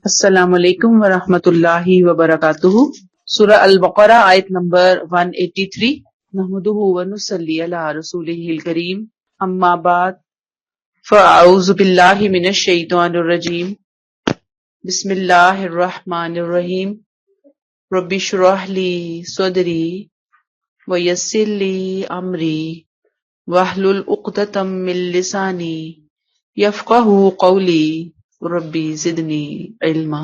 السلام علیکم ورحمۃ اللہ وبرکاتہ۔ سورہ البقرہ آیت نمبر 183۔ نحمدہ ونصلی علی رسولہ الکریم، اما بعد، فاعوذ باللہ من الشیطان الرجیم، بسم اللہ الرحمن الرحیم۔ رب اشرح لی صدری ویسر لی امری واحلل عقدۃ من لسانی یفقہوا قولی ربی زدنی علما۔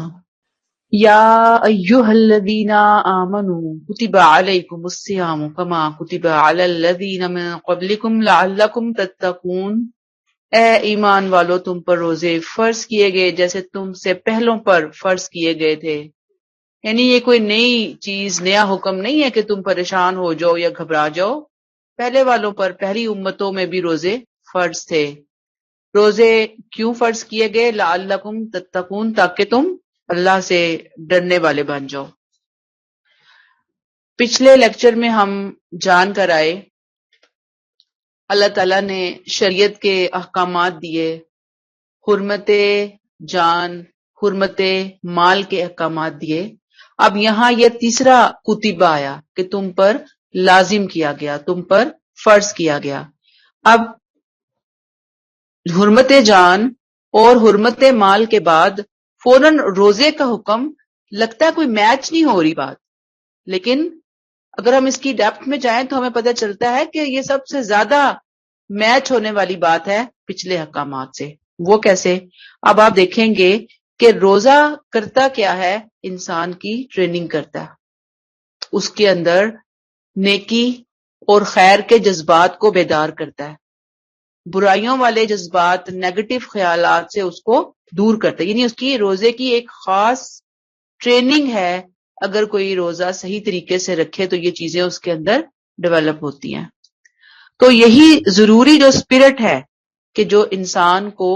یا ایہا الذین آمنوا کتب علیکم الصیام کما کتب علی الذین من قبلکم لعلکم تتقون۔ اے ایمان والو، تم پر روزے فرض کیے گئے جیسے تم سے پہلوں پر فرض کیے گئے تھے۔ یعنی یہ کوئی نئی چیز، نیا حکم نہیں ہے کہ تم پریشان ہو جاؤ یا گھبرا جاؤ۔ پہلے والوں پر، پہلی امتوں میں بھی روزے فرض تھے۔ روزے کیوں فرض کیے گئے؟ لعلکم تتقون، تاکہ تم اللہ سے ڈرنے والے بن جاؤ۔ پچھلے لیکچر میں ہم جان کر آئے، اللہ تعالیٰ نے شریعت کے احکامات دیے، حرمت جان، حرمت مال کے احکامات دیے۔ اب یہاں یہ تیسرا کتبہ آیا کہ تم پر لازم کیا گیا، تم پر فرض کیا گیا۔ اب حرمت جان اور حرمت مال کے بعد فوراً روزے کا حکم، لگتا ہے کوئی میچ نہیں ہو رہی بات، لیکن اگر ہم اس کی ڈیپتھ میں جائیں تو ہمیں پتہ چلتا ہے کہ یہ سب سے زیادہ میچ ہونے والی بات ہے پچھلے احکامات سے۔ وہ کیسے؟ اب آپ دیکھیں گے کہ روزہ کرتا کیا ہے؟ انسان کی ٹریننگ کرتا ہے، اس کے اندر نیکی اور خیر کے جذبات کو بیدار کرتا ہے، برائیوں والے جذبات، نیگیٹو خیالات سے اس کو دور کرتا ہے۔ یعنی اس کی روزے کی ایک خاص ٹریننگ ہے، اگر کوئی روزہ صحیح طریقے سے رکھے تو یہ چیزیں اس کے اندر ڈیولپ ہوتی ہیں۔ تو یہی ضروری جو اسپرٹ ہے کہ جو انسان کو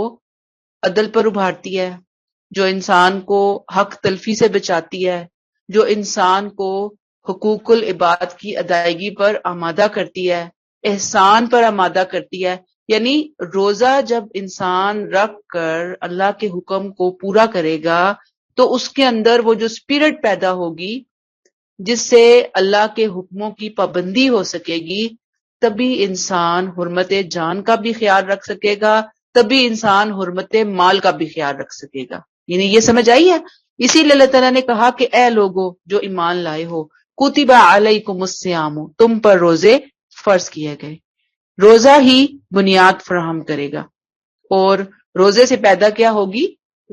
عدل پر ابھارتی ہے، جو انسان کو حق تلفی سے بچاتی ہے، جو انسان کو حقوق العباد کی ادائیگی پر آمادہ کرتی ہے، احسان پر آمادہ کرتی ہے۔ یعنی روزہ جب انسان رکھ کر اللہ کے حکم کو پورا کرے گا تو اس کے اندر وہ جو اسپرٹ پیدا ہوگی جس سے اللہ کے حکموں کی پابندی ہو سکے گی، تبھی انسان حرمت جان کا بھی خیال رکھ سکے گا، تبھی انسان حرمت مال کا بھی خیال رکھ سکے گا۔ یعنی یہ سمجھ آئی ہے؟ اسی لیے اللہ تعالیٰ نے کہا کہ اے لوگو جو ایمان لائے ہو، کتب علیکم الصیام، تم پر روزے فرض کیے گئے۔ روزہ ہی بنیاد فراہم کرے گا، اور روزے سے پیدا کیا ہوگی؟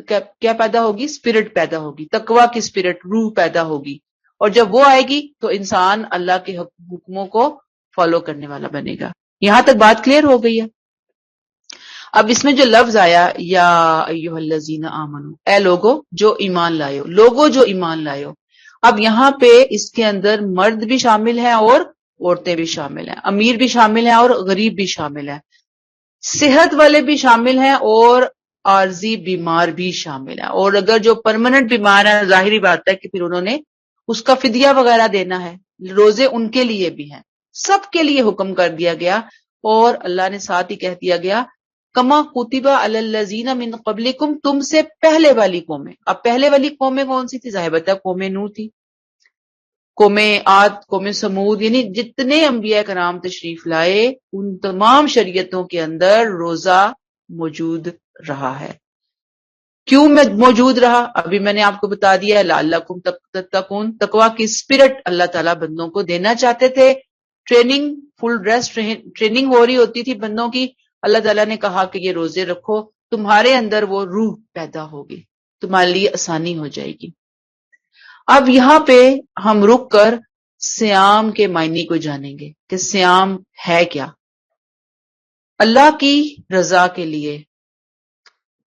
کیا پیدا ہوگی؟ اسپرٹ پیدا ہوگی، تقویٰ کی اسپرٹ، روح پیدا ہوگی، اور جب وہ آئے گی تو انسان اللہ کے حکموں کو فالو کرنے والا بنے گا۔ یہاں تک بات کلیئر ہو گئی ہے؟ اب اس میں جو لفظ آیا یا ایھا الذین آمنو، اے لوگو جو ایمان لائے ہو، لوگو جو ایمان لائے ہو۔ اب یہاں پہ اس کے اندر مرد بھی شامل ہیں اور عورتیں بھی شامل ہیں، امیر بھی شامل ہیں اور غریب بھی شامل ہیں، صحت والے بھی شامل ہیں اور عارضی بیمار بھی شامل ہیں، اور اگر جو پرماننٹ بیمار ہیں ظاہری بات ہے کہ پھر انہوں نے اس کا فدیہ وغیرہ دینا ہے، روزے ان کے لیے بھی ہیں، سب کے لیے حکم کر دیا گیا۔ اور اللہ نے ساتھ ہی کہہ دیا گیا کما کتب علی الذین من قبلکم، تم سے پہلے والی قومیں۔ اب پہلے والی قومیں کون سی تھی؟ ظاہر بات ہے قوم نوح تھی، قوم عاد، قوم سمود، یعنی جتنے انبیاء کرام تشریف لائے ان تمام شریعتوں کے اندر روزہ موجود رہا ہے۔ کیوں موجود رہا؟ ابھی میں نے آپ کو بتا دیا، لعلکم تتقون، تقویٰ کی اسپرٹ اللہ تعالیٰ بندوں کو دینا چاہتے تھے۔ ٹریننگ، فل ڈریس ٹریننگ ہو رہی ہوتی تھی بندوں کی، اللہ تعالیٰ نے کہا کہ یہ روزے رکھو، تمہارے اندر وہ روح پیدا ہوگی، تمہارے لیے آسانی ہو جائے گی۔ اب یہاں پہ ہم رک کر صیام کے معنی کو جانیں گے کہ صیام ہے کیا۔ اللہ کی رضا کے لیے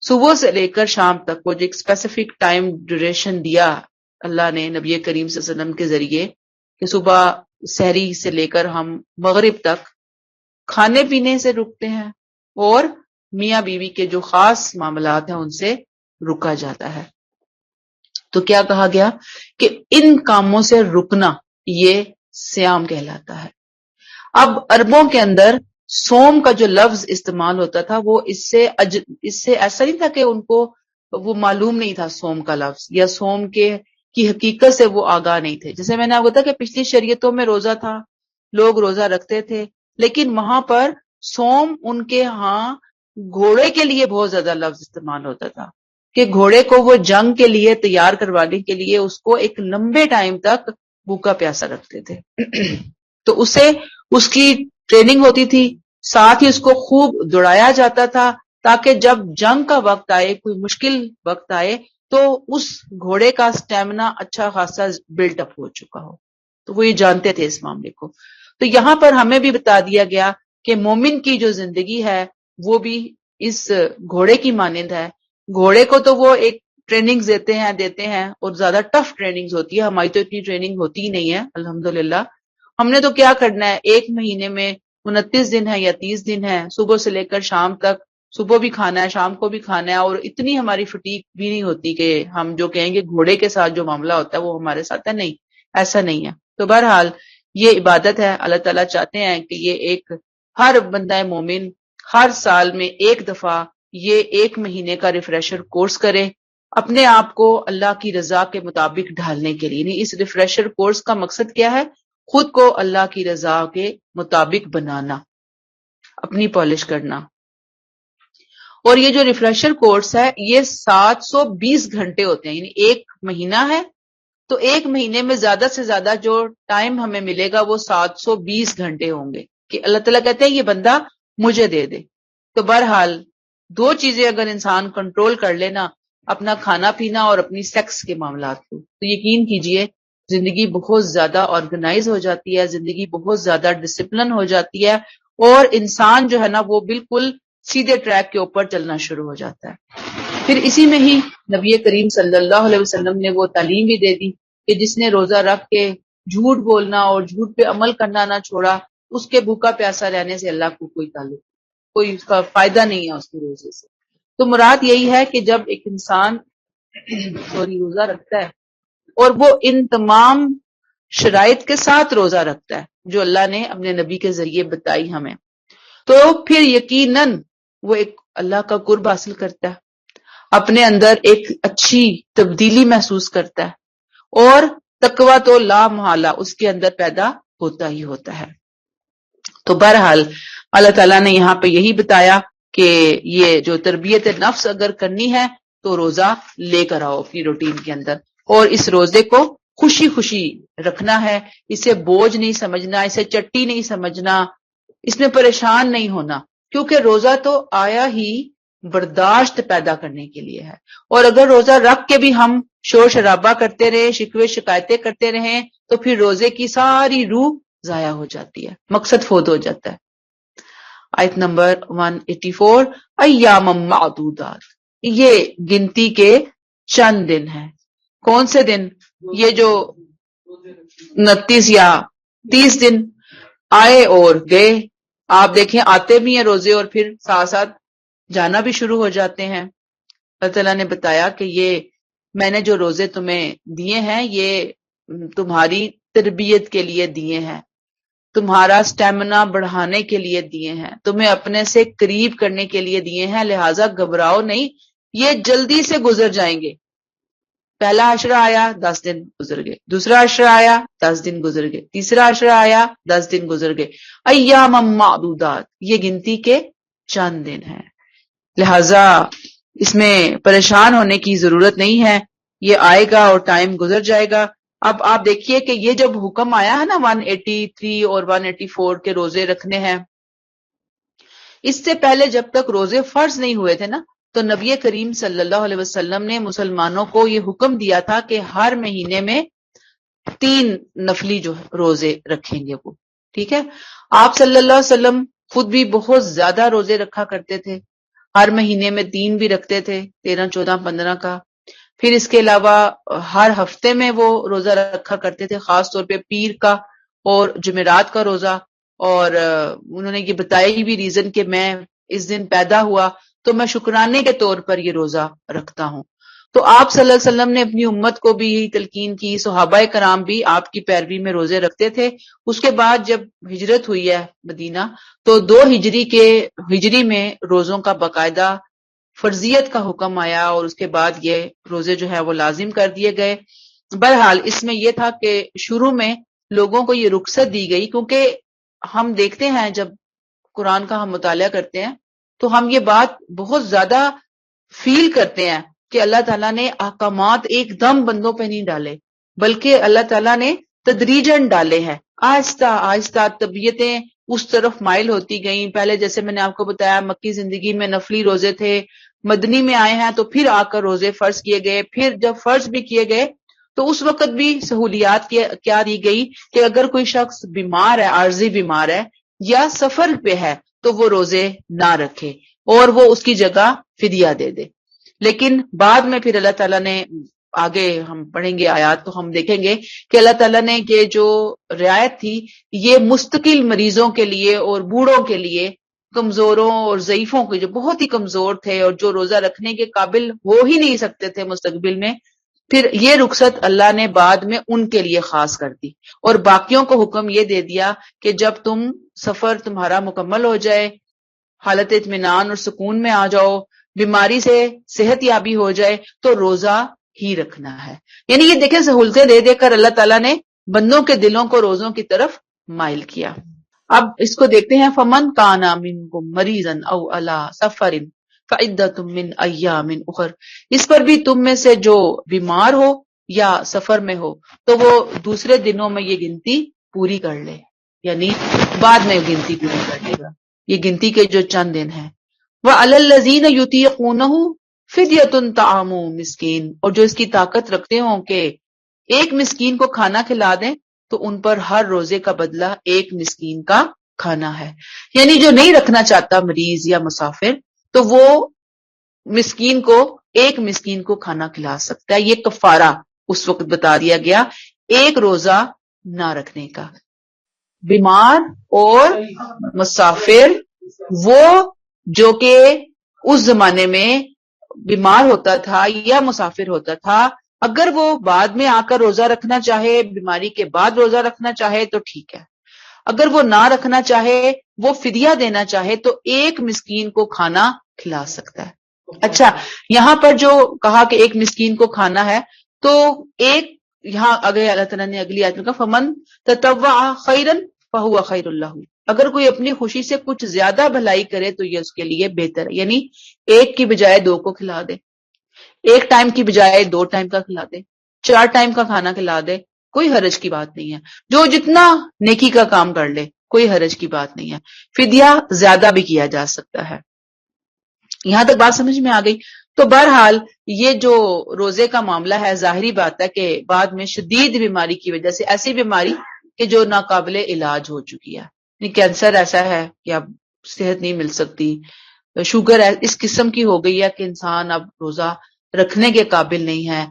صبح سے لے کر شام تک وہ جو ایک اسپیسیفک ٹائم ڈیوریشن دیا اللہ نے نبی کریم صلی اللہ علیہ وسلم کے ذریعے کہ صبح سحری سے لے کر ہم مغرب تک کھانے پینے سے رکتے ہیں، اور میاں بیوی کے جو خاص معاملات ہیں ان سے رکا جاتا ہے۔ تو کیا کہا گیا کہ ان کاموں سے رکنا یہ صیام کہلاتا ہے۔ اب عربوں کے اندر سوم کا جو لفظ استعمال ہوتا تھا وہ اس سے ایسا نہیں تھا کہ ان کو وہ معلوم نہیں تھا سوم کا لفظ، یا سوم کی حقیقت سے وہ آگاہ نہیں تھے. جیسے میں نے آپ کو بتایا کہ پچھلی شریعتوں میں روزہ تھا، لوگ روزہ رکھتے تھے، لیکن وہاں پر سوم ان کے ہاں گھوڑے کے لیے بہت زیادہ لفظ استعمال ہوتا تھا کہ گھوڑے کو وہ جنگ کے لیے تیار کروانے کے لیے اس کو ایک لمبے ٹائم تک بھوکا پیاسا رکھتے تھے. تو اسے اس کی ٹریننگ ہوتی تھی، ساتھ ہی اس کو خوب دوڑایا جاتا تھا تاکہ جب جنگ کا وقت آئے، کوئی مشکل وقت آئے، تو اس گھوڑے کا سٹیمنا اچھا خاصا بلٹ اپ ہو چکا ہو. تو وہ یہ جانتے تھے اس معاملے کو. تو یہاں پر ہمیں بھی بتا دیا گیا کہ مومن کی جو زندگی ہے وہ بھی اس گھوڑے کی مانند ہے. گھوڑے کو تو وہ ایک ٹریننگ دیتے ہیں اور زیادہ ٹف ٹریننگ ہوتی ہے. ہماری تو اتنی ٹریننگ ہوتی ہی نہیں ہے الحمدللہ. ہم نے تو کیا کرنا ہے، ایک مہینے میں 29 دن ہے یا 30 دن ہے، صبح سے لے کر شام تک، صبح بھی کھانا ہے شام کو بھی کھانا ہے، اور اتنی ہماری فٹیگ بھی نہیں ہوتی کہ ہم جو کہیں گے گھوڑے کے ساتھ جو معاملہ ہوتا ہے وہ ہمارے ساتھ ہے. نہیں، ایسا نہیں ہے. تو بہرحال یہ عبادت ہے. اللہ تعالیٰ چاہتے ہیں کہ یہ ہر بندہ مومن ہر سال میں ایک دفعہ یہ ایک مہینے کا ریفریشر کورس کرے اپنے آپ کو اللہ کی رضا کے مطابق ڈھالنے کے لیے. یعنی اس ریفریشر کورس کا مقصد کیا ہے؟ خود کو اللہ کی رضا کے مطابق بنانا، اپنی پالش کرنا. اور یہ جو ریفریشر کورس ہے یہ 720 گھنٹے ہوتے ہیں. یعنی ایک مہینہ ہے تو ایک مہینے میں زیادہ سے زیادہ جو ٹائم ہمیں ملے گا وہ 720 گھنٹے ہوں گے کہ اللہ تعالیٰ کہتے ہیں یہ بندہ مجھے دے دے. تو بہرحال دو چیزیں اگر انسان کنٹرول کر لینا، اپنا کھانا پینا اور اپنی سیکس کے معاملات کو، تو یقین کیجئے زندگی بہت زیادہ آرگنائز ہو جاتی ہے، زندگی بہت زیادہ ڈسپلن ہو جاتی ہے، اور انسان جو ہے نا وہ بالکل سیدھے ٹریک کے اوپر چلنا شروع ہو جاتا ہے. پھر اسی میں ہی نبی کریم صلی اللہ علیہ وسلم نے وہ تعلیم بھی دے دی کہ جس نے روزہ رکھ کے جھوٹ بولنا اور جھوٹ پہ عمل کرنا نہ چھوڑا، اس کے بھوکا پیاسا رہنے سے اللہ کو کوئی تعلق، کوئی اس کا فائدہ نہیں ہے اس کے روزے سے. تو مراد یہی ہے کہ جب ایک انسان روزہ رکھتا ہے اور وہ ان تمام شرائط کے ساتھ روزہ رکھتا ہے جو اللہ نے اپنے نبی کے ذریعے بتائی ہمیں، تو پھر یقیناً وہ ایک اللہ کا قرب حاصل کرتا ہے، اپنے اندر ایک اچھی تبدیلی محسوس کرتا ہے، اور تقویٰ تو لا محالہ اس کے اندر پیدا ہوتا ہی ہوتا ہے. تو بہرحال اللہ تعالیٰ نے یہاں پہ یہی بتایا کہ یہ جو تربیت نفس اگر کرنی ہے تو روزہ لے کر آؤ اپنی روٹین کے اندر، اور اس روزے کو خوشی خوشی رکھنا ہے. اسے بوجھ نہیں سمجھنا، اسے چٹی نہیں سمجھنا، اس میں پریشان نہیں ہونا، کیونکہ روزہ تو آیا ہی برداشت پیدا کرنے کے لیے ہے. اور اگر روزہ رکھ کے بھی ہم شور شرابہ کرتے رہے، شکوے شکایتیں کرتے رہیں، تو پھر روزے کی ساری روح ضائع ہو جاتی ہے، مقصد فوت ہو جاتا ہے. آیت نمبر 184، ایام معدودات، یہ گنتی کے چند دن ہیں. کون سے دن؟ یہ جو 29 یا 30 دن آئے اور گئے. آپ دیکھیں آتے بھی ہیں روزے اور پھر ساتھ ساتھ جانا بھی شروع ہو جاتے ہیں. اللہ تعالیٰ نے بتایا کہ یہ میں نے جو روزے تمہیں دیے ہیں یہ تمہاری تربیت کے لیے دیے ہیں، تمہارا سٹیمنا بڑھانے کے لیے دیے ہیں، تمہیں اپنے سے قریب کرنے کے لیے دیے ہیں، لہٰذا گھبراؤ نہیں، یہ جلدی سے گزر جائیں گے. پہلا عشرہ آیا 10 دن گزر گئے، دوسرا عشرہ آیا 10 دن گزر گئے، تیسرا عشرہ آیا 10 دن گزر گئے. ایام معدودات، یہ گنتی کے چند دن ہیں، لہذا اس میں پریشان ہونے کی ضرورت نہیں ہے. یہ آئے گا اور ٹائم گزر جائے گا. اب آپ دیکھیے کہ یہ جب حکم آیا ہے نا 183 اور 184 کے روزے رکھنے ہیں، اس سے پہلے جب تک روزے فرض نہیں ہوئے تھے نا، تو نبی کریم صلی اللہ علیہ وسلم نے مسلمانوں کو یہ حکم دیا تھا کہ ہر مہینے میں 3 نفلی جو روزے رکھیں گے وہ. ٹھیک ہے، آپ صلی اللہ علیہ وسلم خود بھی بہت زیادہ روزے رکھا کرتے تھے، ہر مہینے میں 3 بھی رکھتے تھے، 13 14 15 کا. پھر اس کے علاوہ ہر ہفتے میں وہ روزہ رکھا کرتے تھے، خاص طور پہ پیر کا اور جمعرات کا روزہ. اور انہوں نے یہ بتایا بھی ریزن کہ میں اس دن پیدا ہوا تو میں شکرانے کے طور پر یہ روزہ رکھتا ہوں. تو آپ صلی اللہ علیہ وسلم نے اپنی امت کو بھی یہی تلقین کی، صحابہ کرام بھی آپ کی پیروی میں روزے رکھتے تھے۔ اس کے بعد جب ہجرت ہوئی ہے مدینہ تو 2 ہجری میں روزوں کا باقاعدہ فرضیت کا حکم آیا، اور اس کے بعد یہ روزے جو ہے وہ لازم کر دیے گئے۔ بہرحال اس میں یہ تھا کہ شروع میں لوگوں کو یہ رخصت دی گئی، کیونکہ ہم دیکھتے ہیں جب قرآن کا ہم مطالعہ کرتے ہیں تو ہم یہ بات بہت زیادہ فیل کرتے ہیں کہ اللہ تعالیٰ نے احکامات ایک دم بندوں پہ نہیں ڈالے، بلکہ اللہ تعالیٰ نے تدریجاً ڈالے ہیں، آہستہ آہستہ طبیعتیں اس طرف مائل ہوتی گئیں۔ پہلے جیسے میں نے آپ کو بتایا مکی زندگی میں نفلی روزے تھے، مدنی میں آئے ہیں تو پھر آ کر روزے فرض کیے گئے، پھر جب فرض بھی کیے گئے تو اس وقت بھی سہولیات کیا دی گئی کہ اگر کوئی شخص بیمار ہے، عارضی بیمار ہے یا سفر پہ ہے تو وہ روزے نہ رکھے اور وہ اس کی جگہ فدیہ دے دے۔ لیکن بعد میں پھر اللہ تعالیٰ نے، آگے ہم پڑھیں گے آیات تو ہم دیکھیں گے کہ اللہ تعالیٰ نے یہ جو رعایت تھی یہ مستقل مریضوں کے لیے اور بوڑھوں کے لیے، کمزوروں اور ضعیفوں کے جو بہت ہی کمزور تھے اور جو روزہ رکھنے کے قابل ہو ہی نہیں سکتے تھے مستقبل میں، پھر یہ رخصت اللہ نے بعد میں ان کے لیے خاص کر دی، اور باقیوں کو حکم یہ دے دیا کہ جب تم سفر تمہارا مکمل ہو جائے، حالت اطمینان اور سکون میں آ جاؤ، بیماری سے صحت یابی ہو جائے تو روزہ ہی رکھنا ہے۔ یعنی یہ دیکھیں سہولتیں دے دے کر اللہ تعالیٰ نے بندوں کے دلوں کو روزوں کی طرف مائل کیا۔ اب اس کو دیکھتے ہیں، فمن کان منکم مریضا او علی سفر فعدۃ من ایام اخر، اس پر بھی تم میں سے جو بیمار ہو یا سفر میں ہو تو وہ دوسرے دنوں میں یہ گنتی پوری کر لے، یعنی بعد میں گنتی پوری کر لے گا، یہ گنتی کے جو چند دن ہیں۔ وَعَلَى الَّذِينَ يُطِيقُونَهُ فِدْيَةٌ طَعَامُ مِسْكِين، اور جو اس کی طاقت رکھتے ہوں کہ ایک مسکین کو کھانا کھلا دیں تو ان پر ہر روزے کا بدلہ ایک مسکین کا کھانا ہے۔ یعنی جو نہیں رکھنا چاہتا مریض یا مسافر تو وہ مسکین کو، ایک مسکین کو کھانا کھلا سکتا ہے۔ یہ کفارہ اس وقت بتا دیا گیا ایک روزہ نہ رکھنے کا۔ بیمار اور مسافر، وہ جو کہ اس زمانے میں بیمار ہوتا تھا یا مسافر ہوتا تھا، اگر وہ بعد میں آ کر روزہ رکھنا چاہے، بیماری کے بعد روزہ رکھنا چاہے تو ٹھیک ہے، اگر وہ نہ رکھنا چاہے، وہ فدیہ دینا چاہے تو ایک مسکین کو کھانا کھلا سکتا ہے۔ اچھا، یہاں پر جو کہا کہ ایک مسکین کو کھانا ہے، تو ایک یہاں اگر اللہ تعالیٰ نے اگلی آیت میں کہا فمن تطوع خیرا فہو خیر اللہ، اگر کوئی اپنی خوشی سے کچھ زیادہ بھلائی کرے تو یہ اس کے لیے بہتر ہے، یعنی ایک کی بجائے 2 کو کھلا دے، ایک ٹائم کی بجائے 2 ٹائم کا کھلا دے، 4 ٹائم کا کھانا کھلا دے، کوئی حرج کی بات نہیں ہے، جو جتنا نیکی کا کام کر لے کوئی حرج کی بات نہیں ہے۔ فدیہ زیادہ بھی کیا جا سکتا ہے۔ یہاں تک بات سمجھ میں آ گئی؟ تو بہرحال یہ جو روزے کا معاملہ ہے، ظاہری بات ہے کہ بعد میں شدید بیماری کی وجہ سے، ایسی بیماری کہ جو ناقابل علاج ہو چکی ہے، کینسر ایسا ہے کہ اب صحت نہیں مل سکتی، شوگر اس قسم کی ہو گئی ہے کہ انسان اب روزہ رکھنے کے قابل نہیں ہے،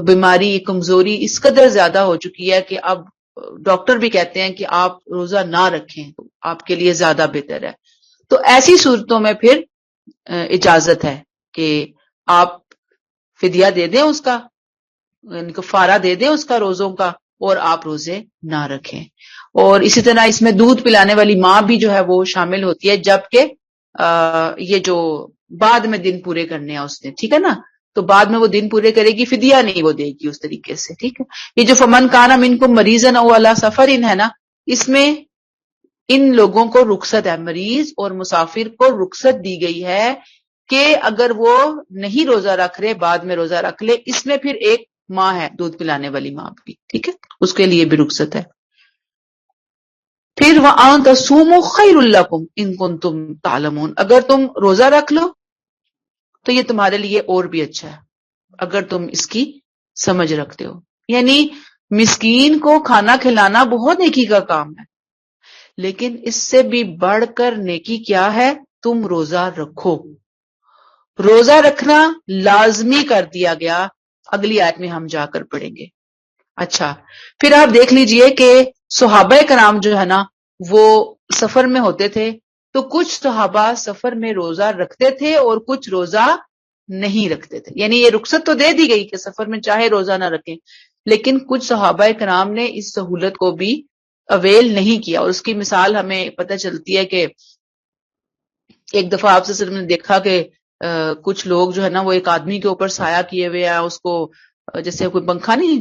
بیماری کمزوری اس قدر زیادہ ہو چکی ہے کہ اب ڈاکٹر بھی کہتے ہیں کہ آپ روزہ نہ رکھیں تو آپ کے لیے زیادہ بہتر ہے۔ تو ایسی صورتوں میں پھر اجازت ہے کہ آپ فدیہ دے دیں، اس کا کفارہ دے دیں اس کا روزوں کا، اور آپ روزے نہ رکھیں۔ اور اسی طرح اس میں دودھ پلانے والی ماں بھی جو ہے وہ شامل ہوتی ہے، جبکہ یہ جو بعد میں دن پورے کرنے ہیں اس نے، ٹھیک ہے نا، تو بعد میں وہ دن پورے کرے گی، فدیہ نہیں وہ دے گی اس طریقے سے، ٹھیک ہے۔ یہ جو فمن کان منکم مریضا او علی سفر ہے نا، اس میں ان لوگوں کو رخصت ہے، مریض اور مسافر کو رخصت دی گئی ہے کہ اگر وہ نہیں روزہ رکھ رہے بعد میں روزہ رکھ لے۔ اس میں پھر ایک ماں ہے، دودھ پلانے والی ماں بھی، ٹھیک ہے، اس کے لیے بھی رخصت ہے۔ پھر وَأَن تَصُومُوا خَيْرٌ لَكُمْ إِن كُنتُمْ تَعْلَمُونَ، اگر تم روزہ رکھ لو تو یہ تمہارے لیے اور بھی اچھا ہے اگر تم اس کی سمجھ رکھتے ہو۔ یعنی مسکین کو کھانا کھلانا بہت نیکی کا کام ہے، لیکن اس سے بھی بڑھ کر نیکی کیا ہے؟ تم روزہ رکھو۔ روزہ رکھنا لازمی کر دیا گیا، اگلی آیت میں ہم جا کر پڑھیں گے۔ اچھا، پھر آپ دیکھ لیجئے کہ صحابہ کرام جو ہے نا وہ سفر میں ہوتے تھے، تو کچھ صحابہ سفر میں روزہ رکھتے تھے اور کچھ روزہ نہیں رکھتے تھے. یعنی یہ رخصت تو دے دی گئی کہ سفر میں چاہے روزہ نہ رکھیں، لیکن کچھ صحابہ کرام نے اس سہولت کو بھی اویل نہیں کیا. اور اس کی مثال ہمیں پتہ چلتی ہے کہ ایک دفعہ آپ سے نے دیکھا کہ کچھ لوگ جو ہے نا وہ ایک آدمی کے اوپر سایہ کیے ہوئے ہیں، اس کو جیسے کوئی پنکھا نہیں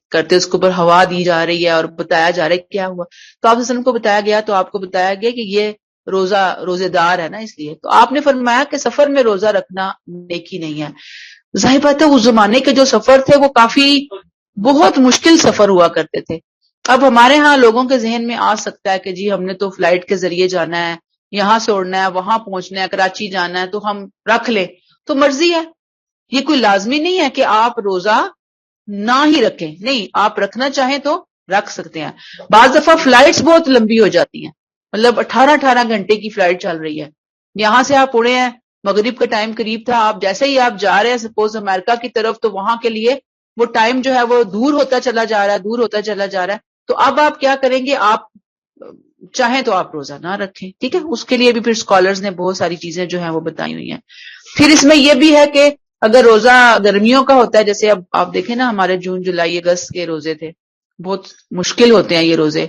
کرتے اس کے اوپر ہوا دی جا رہی ہے اور بتایا جا رہا ہے کیا ہوا. تو آپ کو بتایا گیا، تو آپ کو بتایا گیا کہ یہ روزے دار ہے نا، اس لیے. تو آپ نے فرمایا کہ سفر میں روزہ رکھنا نیکی نہیں ہے. ظاہر بات ہے اس زمانے کے جو سفر تھے وہ کافی بہت مشکل سفر ہوا کرتے تھے. اب ہمارے ہاں لوگوں کے ذہن میں آ سکتا ہے کہ جی ہم نے تو فلائٹ کے ذریعے جانا ہے، یہاں سے اڑنا ہے، وہاں پہنچنا ہے، کراچی جانا ہے، تو ہم رکھ لیں. تو مرضی ہے، یہ کوئی لازمی نہیں ہے کہ آپ روزہ نہ ہی رکھیں. نہیں، آپ رکھنا چاہیں تو رکھ سکتے ہیں. بعض دفعہ فلائٹس بہت لمبی ہو جاتی ہیں، مطلب 18 گھنٹے کی فلائٹ چل رہی ہے، یہاں سے آپ اڑے ہیں، مغرب کا ٹائم قریب تھا، آپ جیسے ہی آپ جا رہے ہیں سپوز امریکہ کی طرف، تو وہاں کے لیے وہ ٹائم جو ہے وہ دور ہوتا چلا جا رہا ہے. تو اب آپ کیا کریں گے؟ آپ چاہیں تو آپ روزہ نہ رکھیں، ٹھیک ہے. اس کے لیے بھی پھر اسکالرز نے بہت ساری چیزیں جو ہیں وہ بتائی ہوئی ہیں. پھر اس میں یہ بھی ہے کہ اگر روزہ گرمیوں کا ہوتا ہے، جیسے اب آپ دیکھیں نا ہمارے جون جولائی اگست کے روزے تھے، بہت مشکل ہوتے ہیں یہ روزے.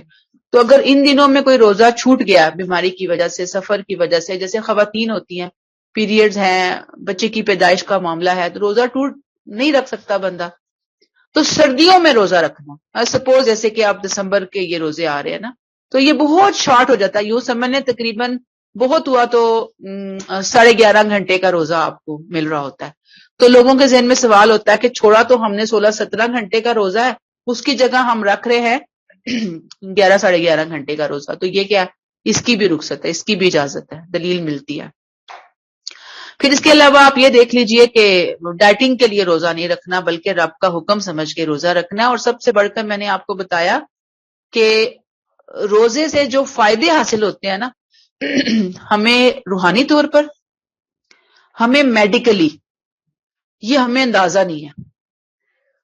تو اگر ان دنوں میں کوئی روزہ چھوٹ گیا بیماری کی وجہ سے، سفر کی وجہ سے، جیسے خواتین ہوتی ہیں، پیریڈز ہیں، بچے کی پیدائش کا معاملہ ہے، تو روزہ نہیں رکھ سکتا بندہ. تو سردیوں میں روزہ رکھنا، سپوز جیسے کہ آپ دسمبر کے یہ روزے آ رہے ہیں نا، تو یہ بہت شارٹ ہو جاتا ہے. یوں سمجھنے تقریباً بہت ہوا تو 11.5 گھنٹے کا روزہ آپ کو مل رہا ہوتا ہے. تو لوگوں کے ذہن میں سوال ہوتا ہے کہ چھوڑا تو ہم نے 16-17 گھنٹے کا روزہ ہے، اس کی جگہ ہم رکھ رہے ہیں 11-11.5 گھنٹے کا روزہ. تو یہ کیا؟ اس کی بھی رخصت ہے، اس کی بھی اجازت ہے، دلیل ملتی ہے. پھر اس کے علاوہ آپ یہ دیکھ لیجئے کہ ڈائٹنگ کے لیے روزہ نہیں رکھنا، بلکہ رب کا حکم سمجھ کے روزہ رکھنا ہے. اور سب سے بڑھ کر میں نے آپ کو بتایا کہ روزے سے جو فائدے حاصل ہوتے ہیں نا، ہمیں روحانی طور پر، ہمیں میڈیکلی، یہ ہمیں اندازہ نہیں ہے.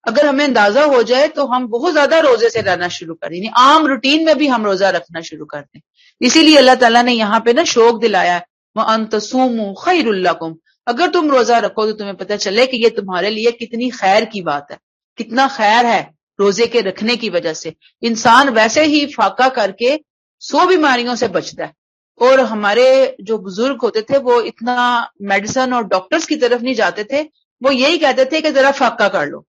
اگر ہمیں اندازہ ہو جائے تو ہم بہت زیادہ روزے سے رہنا شروع کر دیں، یعنی عام روٹین میں بھی ہم روزہ رکھنا شروع کر دیں. اسی لیے اللہ تعالیٰ نے یہاں پہ نا شوق دلایا ہے، وَأَن تَصُومُوا خَيْرٌ لَكُمْ. اگر تم روزہ رکھو تو تمہیں پتہ چلے کہ یہ تمہارے لیے کتنی خیر کی بات ہے، کتنا خیر ہے روزے کے رکھنے کی وجہ سے. انسان ویسے ہی فاقہ کر کے 100 بیماریوں سے بچتا ہے. اور ہمارے جو بزرگ ہوتے تھے وہ اتنا میڈیسن اور ڈاکٹرز کی طرف نہیں جاتے تھے، وہ یہی کہتے تھے کہ ذرا فاقہ کر لو،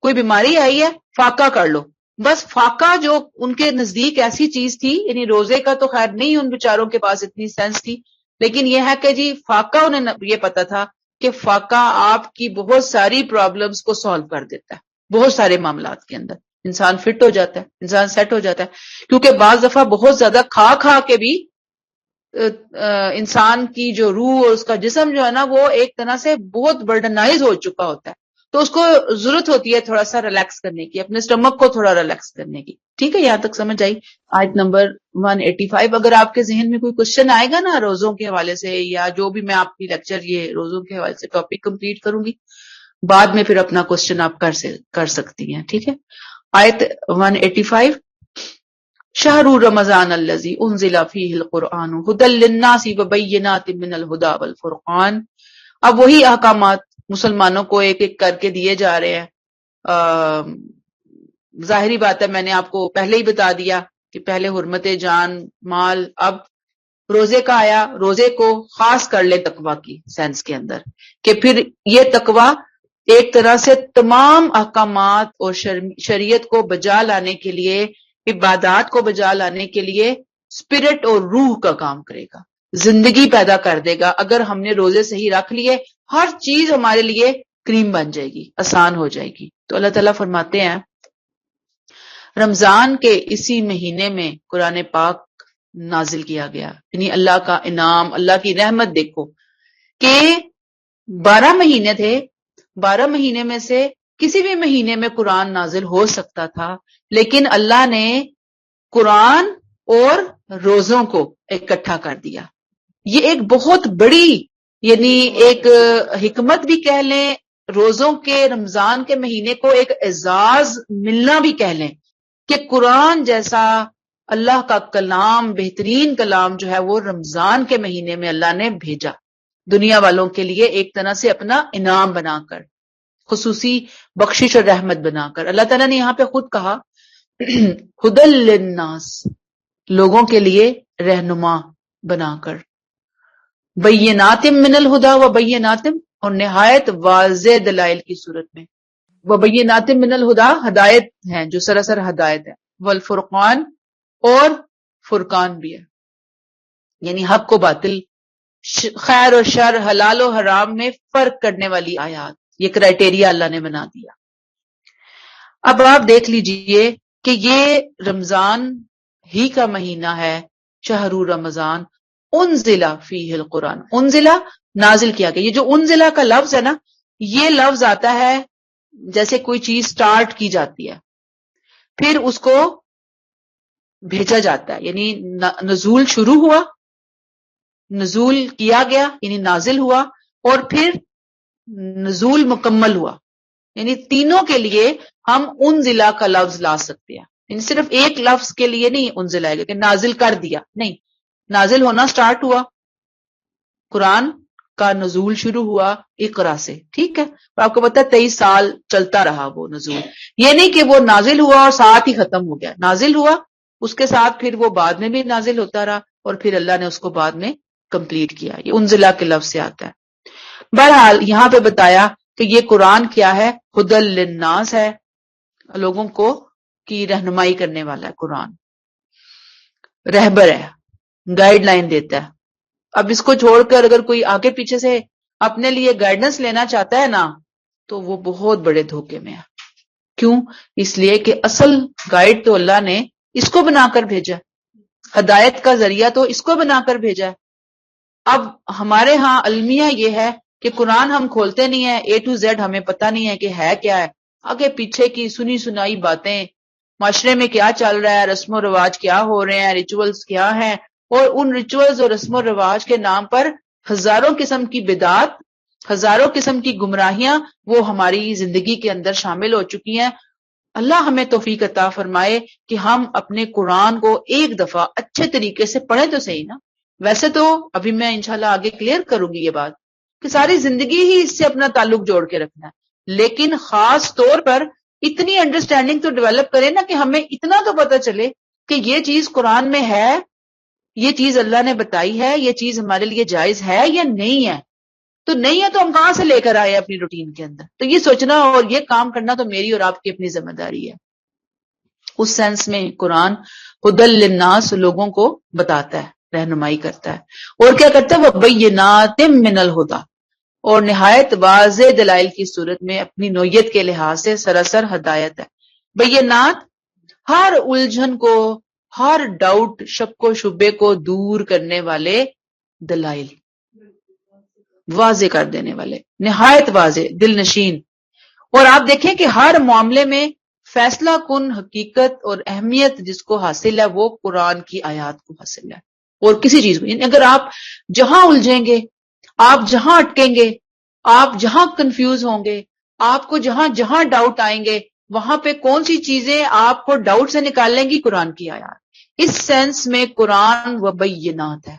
کوئی بیماری آئی ہے فاقہ کر لو. بس فاقہ جو ان کے نزدیک ایسی چیز تھی، یعنی روزے کا تو خیر نہیں ان بیچاروں کے پاس اتنی سینس تھی، لیکن یہ ہے کہ جی فاقہ انہیں یہ پتا تھا کہ فاقہ آپ کی بہت ساری پرابلمز کو سالو کر دیتا ہے، بہت سارے معاملات کے اندر انسان فٹ ہو جاتا ہے، انسان سیٹ ہو جاتا ہے. کیونکہ بعض دفعہ بہت زیادہ کھا کے بھی انسان کی جو روح اور اس کا جسم جو ہے نا وہ ایک طرح سے بہت برڈنائز ہو چکا ہوتا ہے. تو اس کو ضرورت ہوتی ہے تھوڑا سا ریلیکس کرنے کی، اپنے اسٹمک کو تھوڑا ریلیکس کرنے کی. ٹھیک ہے، یہاں تک سمجھ آئی؟ آیت نمبر 185. اگر آپ کے ذہن میں کوئی کوشچن آئے گا نا روزوں کے حوالے سے، یا جو بھی میں آپ کی لیکچر یہ روزوں کے حوالے سے ٹاپک کمپلیٹ کروں گی، بعد میں پھر اپنا کوشچن آپ کر سکتی ہیں. ٹھیک ہے، آیت 185. شہر رمضان الذی انزل فیہ القرآن ھدی للناس وبینات من الھدی والفرقان. اب وہی احکامات مسلمانوں کو ایک ایک کر کے دیے جا رہے ہیں. ظاہری بات ہے، میں نے آپ کو پہلے ہی بتا دیا کہ پہلے حرمت جان مال، اب روزے کا آیا. روزے کو خاص کر لے تقوی کی سینس کے اندر، کہ پھر یہ تقوی ایک طرح سے تمام احکامات اور شریعت کو بجا لانے کے لیے، عبادات کو بجا لانے کے لیے اسپرٹ اور روح کا کام کرے گا، زندگی پیدا کر دے گا. اگر ہم نے روزے صحیح رکھ لیے، ہر چیز ہمارے لیے کریم بن جائے گی، آسان ہو جائے گی. تو اللہ تعالیٰ فرماتے ہیں رمضان کے اسی مہینے میں قرآن پاک نازل کیا گیا. یعنی اللہ کا انعام، اللہ کی رحمت دیکھو کہ 12 مہینے تھے، 12 مہینے میں سے کسی بھی مہینے میں قرآن نازل ہو سکتا تھا، لیکن اللہ نے قرآن اور روزوں کو اکٹھا کر دیا. یہ ایک بہت بڑی، یعنی ایک حکمت بھی کہہ لیں، روزوں کے رمضان کے مہینے کو ایک اعزاز ملنا بھی کہہ لیں کہ قرآن جیسا اللہ کا کلام، بہترین کلام جو ہے وہ رمضان کے مہینے میں اللہ نے بھیجا. دنیا والوں کے لیے ایک طرح سے اپنا انعام بنا کر، خصوصی بخشش اور رحمت بنا کر. اللہ تعالیٰ نے یہاں پہ خود کہا ہدی للناس، لوگوں کے لیے رہنما بنا کر، بینات من الہدا و بینات، اور نہایت واضح دلائل کی صورت میں. وہ بینات من الہدا ہدایت ہیں جو سراسر ہدایت ہے، والفرقان اور فرقان بھی ہے، یعنی حق و باطل، خیر اور شر، حلال و حرام میں فرق کرنے والی آیات. یہ کرائٹیریا اللہ نے بنا دیا. اب آپ دیکھ لیجئے کہ یہ رمضان ہی کا مہینہ ہے، شہر رمضان انزل فیہ القرآن، انزلہ نازل کیا گیا. یہ جو انزلہ کا لفظ ہے نا، یہ لفظ آتا ہے جیسے کوئی چیز سٹارٹ کی جاتی ہے پھر اس کو بھیجا جاتا ہے، یعنی نزول شروع ہوا، نزول کیا گیا یعنی نازل ہوا، اور پھر نزول مکمل ہوا. یعنی تینوں کے لیے ہم انزلہ کا لفظ لا سکتے ہیں، یعنی صرف ایک لفظ کے لیے نہیں انزلہ ہے کہ نازل کر دیا، نہیں، نازل ہونا سٹارٹ ہوا، قرآن کا نزول شروع ہوا اقرا سے. ٹھیک ہے، آپ کو پتا 23 سال چلتا رہا وہ نزول. یہ نہیں کہ وہ نازل ہوا اور ساتھ ہی ختم ہو گیا، نازل ہوا اس کے ساتھ پھر وہ بعد میں بھی نازل ہوتا رہا اور پھر اللہ نے اس کو بعد میں کمپلیٹ کیا. یہ انزلہ کے لفظ سے آتا ہے. بہرحال یہاں پہ بتایا کہ یہ قرآن کیا ہے، ہدی للناس ہے، لوگوں کو کی رہنمائی کرنے والا ہے. قرآن رہبر ہے، گائیڈ لائن دیتا ہے. اب اس کو چھوڑ کر اگر کوئی آگے پیچھے سے اپنے لیے گائیڈنس لینا چاہتا ہے نا، تو وہ بہت بڑے دھوکے میں ہے. کیوں؟ اس لیے کہ اصل گائیڈ تو اللہ نے اس کو بنا کر بھیجا، ہدایت کا ذریعہ تو اس کو بنا کر بھیجا ہے. اب ہمارے ہاں المیہ یہ ہے کہ قرآن ہم کھولتے نہیں ہیں، اے ٹو زیڈ ہمیں پتہ نہیں ہے کہ ہے کیا ہے. آگے پیچھے کی سنی سنائی باتیں، معاشرے میں کیا چل رہا ہے، رسم و رواج کیا ہو رہے ہیں، ریچولز کیا ہیں، اور ان ریچولز اور رسم و رواج کے نام پر ہزاروں قسم کی بدعات، ہزاروں قسم کی گمراہیاں وہ ہماری زندگی کے اندر شامل ہو چکی ہیں. اللہ ہمیں توفیق عطا فرمائے کہ ہم اپنے قرآن کو ایک دفعہ اچھے طریقے سے پڑھیں تو صحیح نا. ویسے تو ابھی میں انشاءاللہ آگے کلیئر کروں گی یہ بات کہ ساری زندگی ہی اس سے اپنا تعلق جوڑ کے رکھنا ہے، لیکن خاص طور پر اتنی انڈرسٹینڈنگ تو ڈیولپ کریں نا کہ ہمیں اتنا تو پتہ چلے کہ یہ چیز قرآن میں ہے، یہ چیز اللہ نے بتائی ہے، یہ چیز ہمارے لیے جائز ہے یا نہیں ہے. تو نہیں ہے تو ہم کہاں سے لے کر آئے اپنی روٹین کے اندر؟ تو یہ سوچنا اور یہ کام کرنا تو میری اور آپ کی اپنی ذمہ داری ہے. اس سینس میں قرآن ہدی للناس لوگوں کو بتاتا ہے، رہنمائی کرتا ہے. اور کیا کرتا ہے؟ وبینات من الہدا، اور نہایت واضح دلائل کی صورت میں اپنی نوعیت کے لحاظ سے سراسر ہدایت ہے. بینات ہر الجھن کو، ہر ڈاؤٹ، شک و شبے کو دور کرنے والے دلائل، واضح کر دینے والے، نہایت واضح، دل نشین. اور آپ دیکھیں کہ ہر معاملے میں فیصلہ کن حقیقت اور اہمیت جس کو حاصل ہے وہ قرآن کی آیات کو حاصل ہے، اور کسی چیز کو. یعنی اگر آپ جہاں الجھیں گے، آپ جہاں اٹکیں گے، آپ جہاں کنفیوز ہوں گے، آپ کو جہاں جہاں ڈاؤٹ آئیں گے، وہاں پہ کون سی چیزیں آپ کو ڈاؤٹ سے نکال لیں گی؟ قرآن کی آیات. اس سینس میں قرآن و بینات ہے،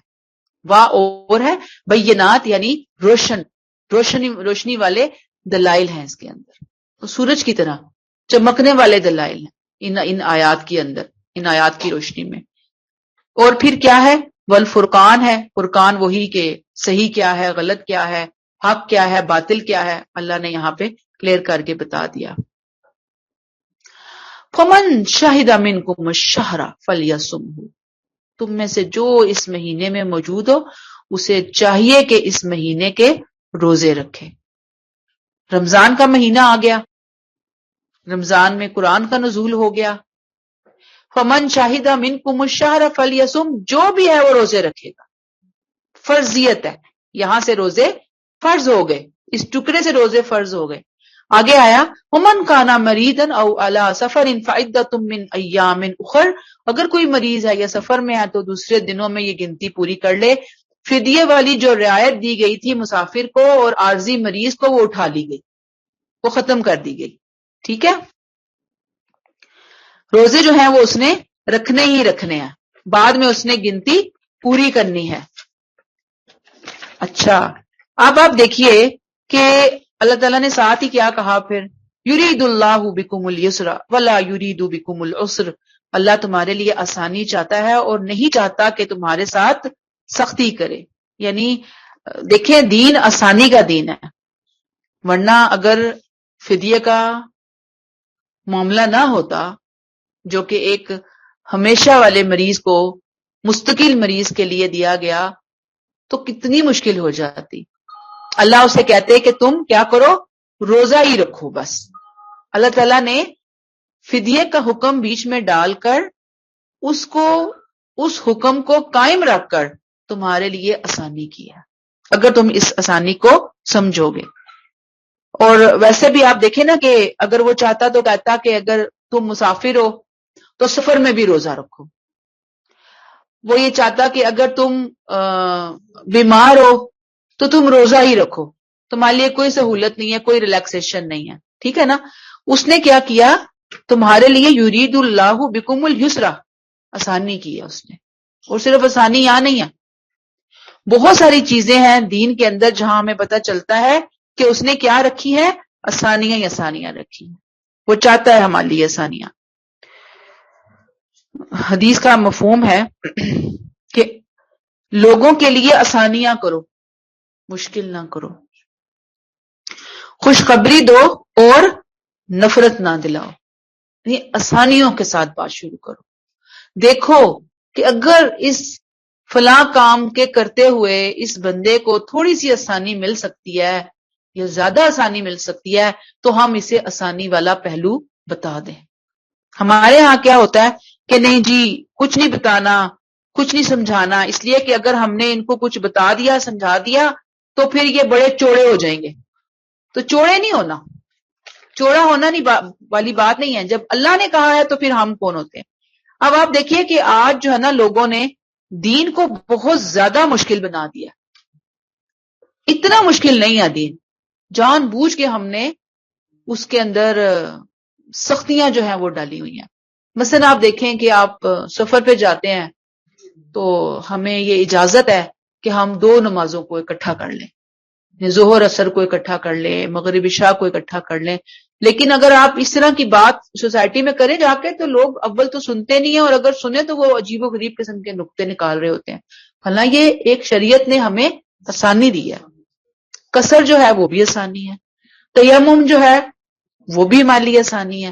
واہ اور ہے، بینات یعنی روشنی والے دلائل ہیں اس کے اندر، سورج کی طرح چمکنے والے دلائل ہیں ان آیات کے اندر، ان آیات کی روشنی میں. اور پھر کیا ہے؟ والفرقان ہے، فرقان وہی کہ صحیح کیا ہے، غلط کیا ہے، حق کیا ہے، باطل کیا ہے، اللہ نے یہاں پہ کلیئر کر کے بتا دیا. فمن شہد منکم الشہر فلیصمہ، تم میں سے جو اس مہینے میں موجود ہو اسے چاہیے کہ اس مہینے کے روزے رکھے. رمضان کا مہینہ آ گیا، رمضان میں قرآن کا نزول ہو گیا. فمن شاہد منکم الشہر فلیصم، جو بھی ہے وہ روزے رکھے گا. فرضیت ہے، یہاں سے روزے فرض ہو گئے، اس ٹکڑے سے روزے فرض ہو گئے. آگے آیا ومن کان مریضا او علی سفر فعدۃ من ایام اخر، اگر کوئی مریض ہے یا سفر میں ہے تو دوسرے دنوں میں یہ گنتی پوری کر لے. فدیے والی جو رعایت دی گئی تھی مسافر کو اور عارضی مریض کو وہ اٹھا لی گئی، وہ ختم کر دی گئی. ٹھیک ہے، روزے جو ہیں وہ اس نے رکھنے ہی رکھنے ہیں، بعد میں اس نے گنتی پوری کرنی ہے. اچھا، اب آپ دیکھیے کہ اللہ تعالیٰ نے ساتھ ہی کیا کہا پھر، یرید اللہ بکم اليسر ولا یرید بکم العسر، اللہ تمہارے لیے آسانی چاہتا ہے اور نہیں چاہتا کہ تمہارے ساتھ سختی کرے. یعنی دیکھیں دین آسانی کا دین ہے، ورنہ اگر فدیے کا معاملہ نہ ہوتا جو کہ ایک ہمیشہ والے مریض کو مستقل مریض کے لیے دیا گیا تو کتنی مشکل ہو جاتی. اللہ اسے کہتے کہ تم کیا کرو، روزہ ہی رکھو بس. اللہ تعالیٰ نے فدیے کا حکم بیچ میں ڈال کر اس حکم کو قائم رکھ کر تمہارے لیے آسانی کی ہے، اگر تم اس آسانی کو سمجھو گے. اور ویسے بھی آپ دیکھیں نا کہ اگر وہ چاہتا تو کہتا کہ اگر تم مسافر ہو تو سفر میں بھی روزہ رکھو. وہ یہ چاہتا کہ اگر تم بیمار ہو تو تم روزہ ہی رکھو، تمہارے لیے کوئی سہولت نہیں ہے، کوئی ریلیکسیشن نہیں ہے، ٹھیک ہے نا. اس نے کیا کیا، تمہارے لیے یرید اللہ بکم اليسر، آسانی کی ہے اس نے. اور صرف آسانی یہاں نہیں ہے، بہت ساری چیزیں ہیں دین کے اندر جہاں ہمیں پتہ چلتا ہے کہ اس نے کیا رکھی ہے، آسانیاں ہی آسانیاں رکھی ہیں. وہ چاہتا ہے ہمارے لیے آسانیاں. حدیث کا مفہوم ہے کہ لوگوں کے لیے آسانیاں کرو، مشکل نہ کرو، خوشخبری دو اور نفرت نہ دلاؤ. یعنی آسانیوں کے ساتھ بات شروع کرو. دیکھو کہ اگر اس فلاں کام کے کرتے ہوئے اس بندے کو تھوڑی سی آسانی مل سکتی ہے یا زیادہ آسانی مل سکتی ہے تو ہم اسے آسانی والا پہلو بتا دیں. ہمارے ہاں کیا ہوتا ہے کہ نہیں جی کچھ نہیں بتانا، کچھ نہیں سمجھانا، اس لیے کہ اگر ہم نے ان کو کچھ بتا دیا سمجھا دیا تو پھر یہ بڑے چوڑے ہو جائیں گے. تو چوڑے نہیں ہونا، چوڑا ہونا نہیں والی بات نہیں ہے. جب اللہ نے کہا ہے تو پھر ہم کون ہوتے ہیں. اب آپ دیکھیے کہ آج جو ہے نا لوگوں نے دین کو بہت زیادہ مشکل بنا دیا. اتنا مشکل نہیں ہے دین، جان بوجھ کے ہم نے اس کے اندر سختیاں جو ہیں وہ ڈالی ہوئی ہیں. مثلا آپ دیکھیں کہ آپ سفر پہ جاتے ہیں تو ہمیں یہ اجازت ہے کہ ہم 2 نمازوں کو اکٹھا کر لیں، ظہر اثر کو اکٹھا کر لیں، مغرب عشاء کو اکٹھا کر لیں. لیکن اگر آپ اس طرح کی بات سوسائٹی میں کریں جا کے تو لوگ اول تو سنتے نہیں ہیں، اور اگر سنیں تو وہ عجیب و غریب قسم کے نقطے نکال رہے ہوتے ہیں. حالانکہ یہ ایک شریعت نے ہمیں آسانی دی ہے. قصر جو ہے وہ بھی آسانی ہے، تیمم جو ہے وہ بھی ہمارے لیے آسانی ہے.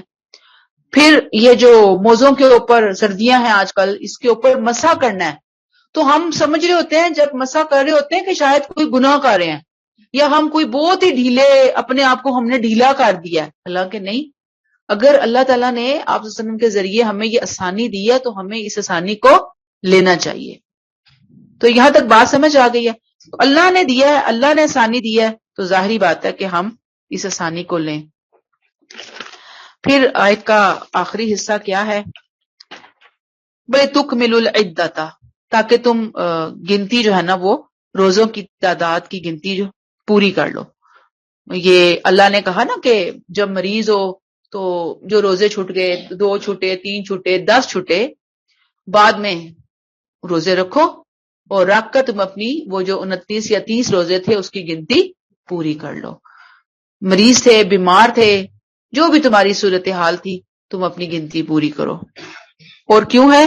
پھر یہ جو موزوں کے اوپر سردیاں ہیں آج کل، اس کے اوپر مسح کرنا ہے تو ہم سمجھ رہے ہوتے ہیں جب مسح کر رہے ہوتے ہیں کہ شاید کوئی گناہ کر رہے ہیں یا ہم کوئی بہت ہی ڈھیلے اپنے آپ کو ہم نے ڈھیلا کر دیا ہے. حالانکہ نہیں، اگر اللہ تعالیٰ نے آپ صلی اللہ علیہ وسلم کے ذریعے ہمیں یہ آسانی دی ہے تو ہمیں اس آسانی کو لینا چاہیے. تو یہاں تک بات سمجھ آ گئی ہے. اللہ نے دیا ہے، اللہ نے آسانی دی ہے تو ظاہری بات ہے کہ ہم اس آسانی کو لیں. پھر آیت کا آخری حصہ کیا ہے، بَلِتُکْمِلُ الْعِدَّةَ، تاکہ تم گنتی جو ہے نا وہ روزوں کی تعداد کی گنتی جو پوری کر لو. یہ اللہ نے کہا نا کہ جب مریض ہو تو جو روزے چھوٹ گئے، 2 چھوٹے، 3 چھوٹے، 10 چھوٹے، بعد میں روزے رکھو اور رکھ کر تم اپنی وہ جو 29 یا 30 روزے تھے اس کی گنتی پوری کر لو. مریض تھے، بیمار تھے، جو بھی تمہاری صورتحال تھی تم اپنی گنتی پوری کرو. اور کیوں ہے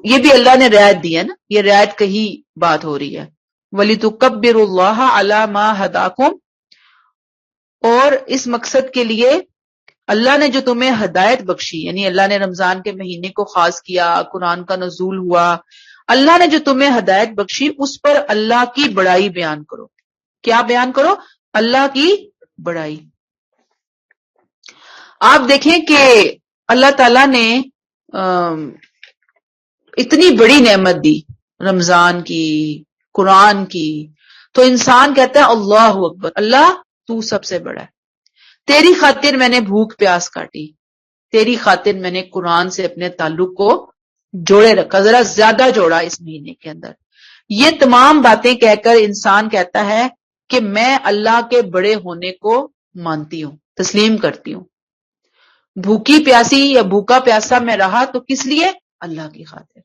یہ بھی اللہ نے رعایت دی ہے نا، یہ رعایت کہی بات ہو رہی ہے. وَلِتُكَبِّرُوا اللَّهَ عَلَى مَا هَدَاكُمْ، اور اس مقصد کے لیے اللہ نے جو تمہیں ہدایت بخشی، یعنی اللہ نے رمضان کے مہینے کو خاص کیا، قرآن کا نزول ہوا، اللہ نے جو تمہیں ہدایت بخشی اس پر اللہ کی بڑائی بیان کرو. کیا بیان کرو؟ اللہ کی بڑائی. آپ دیکھیں کہ اللہ تعالیٰ نے اتنی بڑی نعمت دی رمضان کی، قرآن کی، تو انسان کہتا ہے اللہ اکبر، اللہ تو سب سے بڑا ہے. تیری خاطر میں نے بھوک پیاس کاٹی، تیری خاطر میں نے قرآن سے اپنے تعلق کو جوڑے رکھا، ذرا زیادہ جوڑا اس مہینے کے اندر. یہ تمام باتیں کہہ کر انسان کہتا ہے کہ میں اللہ کے بڑے ہونے کو مانتی ہوں، تسلیم کرتی ہوں. بھوکی پیاسی یا بھوکا پیاسا میں رہا تو کس لیے؟ اللہ کی خاطر.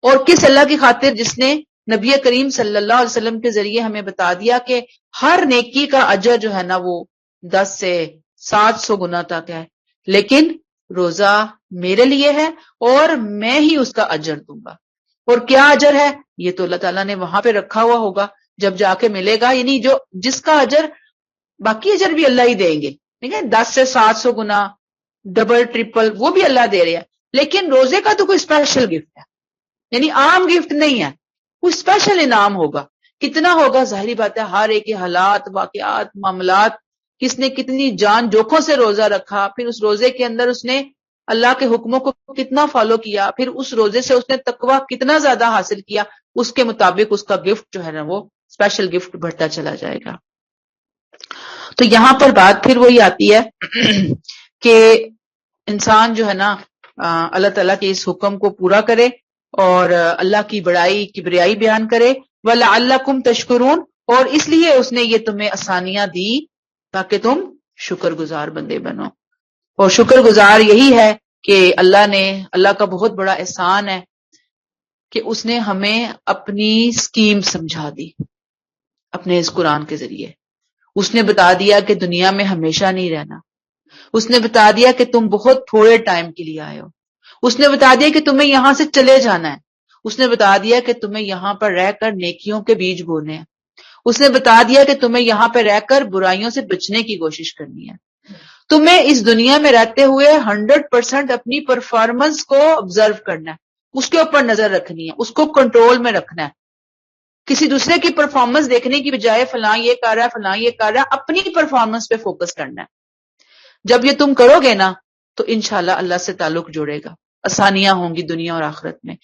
اور کس اللہ کی خاطر؟ جس نے نبی کریم صلی اللہ علیہ وسلم کے ذریعے ہمیں بتا دیا کہ ہر نیکی کا اجر جو ہے نا وہ 10 سے 700 گنا تک ہے، لیکن روزہ میرے لیے ہے اور میں ہی اس کا اجر دوں گا۔ اور کیا اجر ہے یہ تو اللہ تعالیٰ نے وہاں پہ رکھا ہوا ہوگا، جب جا کے ملے گا، یعنی جس کا اجر، باقی اجر بھی اللہ ہی دیں گے، ٹھیک ہے، 10 سے 700 گنا، ڈبل ٹرپل، وہ بھی اللہ دے رہے ہیں، لیکن روزے کا تو کوئی اسپیشل گفٹ ہے، یعنی عام گفٹ نہیں ہے، کوئی اسپیشل انعام ہوگا۔ کتنا ہوگا؟ ظاہری بات ہے ہر ایک کے حالات، واقعات، معاملات، کس نے کتنی جان جوکھوں سے روزہ رکھا، پھر اس روزے کے اندر اس نے اللہ کے حکموں کو کتنا فالو کیا، پھر اس روزے سے اس نے تقوی کتنا زیادہ حاصل کیا، اس کے مطابق اس کا گفٹ جو ہے نا وہ اسپیشل گفٹ بڑھتا چلا جائے گا۔ تو یہاں پر بات پھر وہی آتی ہے کہ انسان جو ہے نا اللہ تعالیٰ کے اس حکم کو پورا کرے اور اللہ کی بڑائی کبریائی بیان کرے، وَلَعَلَّكُمْ تَشْكُرُونَ، اور اس لیے اس نے یہ تمہیں آسانیاں دی تاکہ تم شکر گزار بندے بنو۔ اور شکر گزار یہی ہے کہ اللہ کا بہت بڑا احسان ہے کہ اس نے ہمیں اپنی سکیم سمجھا دی اپنے اس قرآن کے ذریعے۔ اس نے بتا دیا کہ دنیا میں ہمیشہ نہیں رہنا، اس نے بتا دیا کہ تم بہت تھوڑے ٹائم کے لیے آئے ہو، اس نے بتا دیا کہ تمہیں یہاں سے چلے جانا ہے، اس نے بتا دیا کہ تمہیں یہاں پر رہ کر نیکیوں کے بیج بونے ہیں، اس نے بتا دیا کہ تمہیں یہاں پہ رہ کر برائیوں سے بچنے کی کوشش کرنی ہے، تمہیں اس دنیا میں رہتے ہوئے 100% اپنی پرفارمنس کو آبزرو کرنا ہے، اس کے اوپر نظر رکھنی ہے، اس کو کنٹرول میں رکھنا ہے، کسی دوسرے کی پرفارمنس دیکھنے کی بجائے فلاں یہ کر رہا ہے فلاں یہ کر رہا ہے، اپنی پرفارمنس پہ فوکس کرنا ہے۔ جب یہ تم کرو گے نا تو انشاءاللہ اللہ سے تعلق جوڑے گا، آسانیاں ہوں گی دنیا اور آخرت میں۔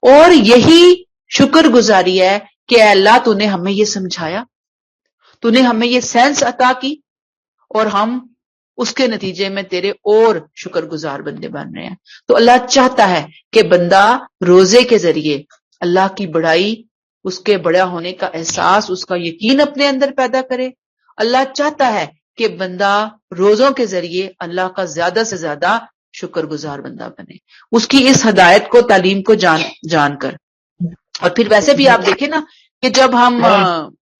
اور یہی شکر گزاری ہے کہ اے اللہ تو نے ہمیں یہ سمجھایا، تو نے ہمیں یہ سینس عطا کی، اور ہم اس کے نتیجے میں تیرے اور شکر گزار بندے بن رہے ہیں۔ تو اللہ چاہتا ہے کہ بندہ روزے کے ذریعے اللہ کی بڑائی، اس کے بڑا ہونے کا احساس، اس کا یقین اپنے اندر پیدا کرے۔ اللہ چاہتا ہے کہ بندہ روزوں کے ذریعے اللہ کا زیادہ سے زیادہ شکر گزار بندہ بنے، اس کی اس ہدایت کو، تعلیم کو جان کر۔ اور پھر ویسے بھی آپ دیکھیں نا کہ جب ہم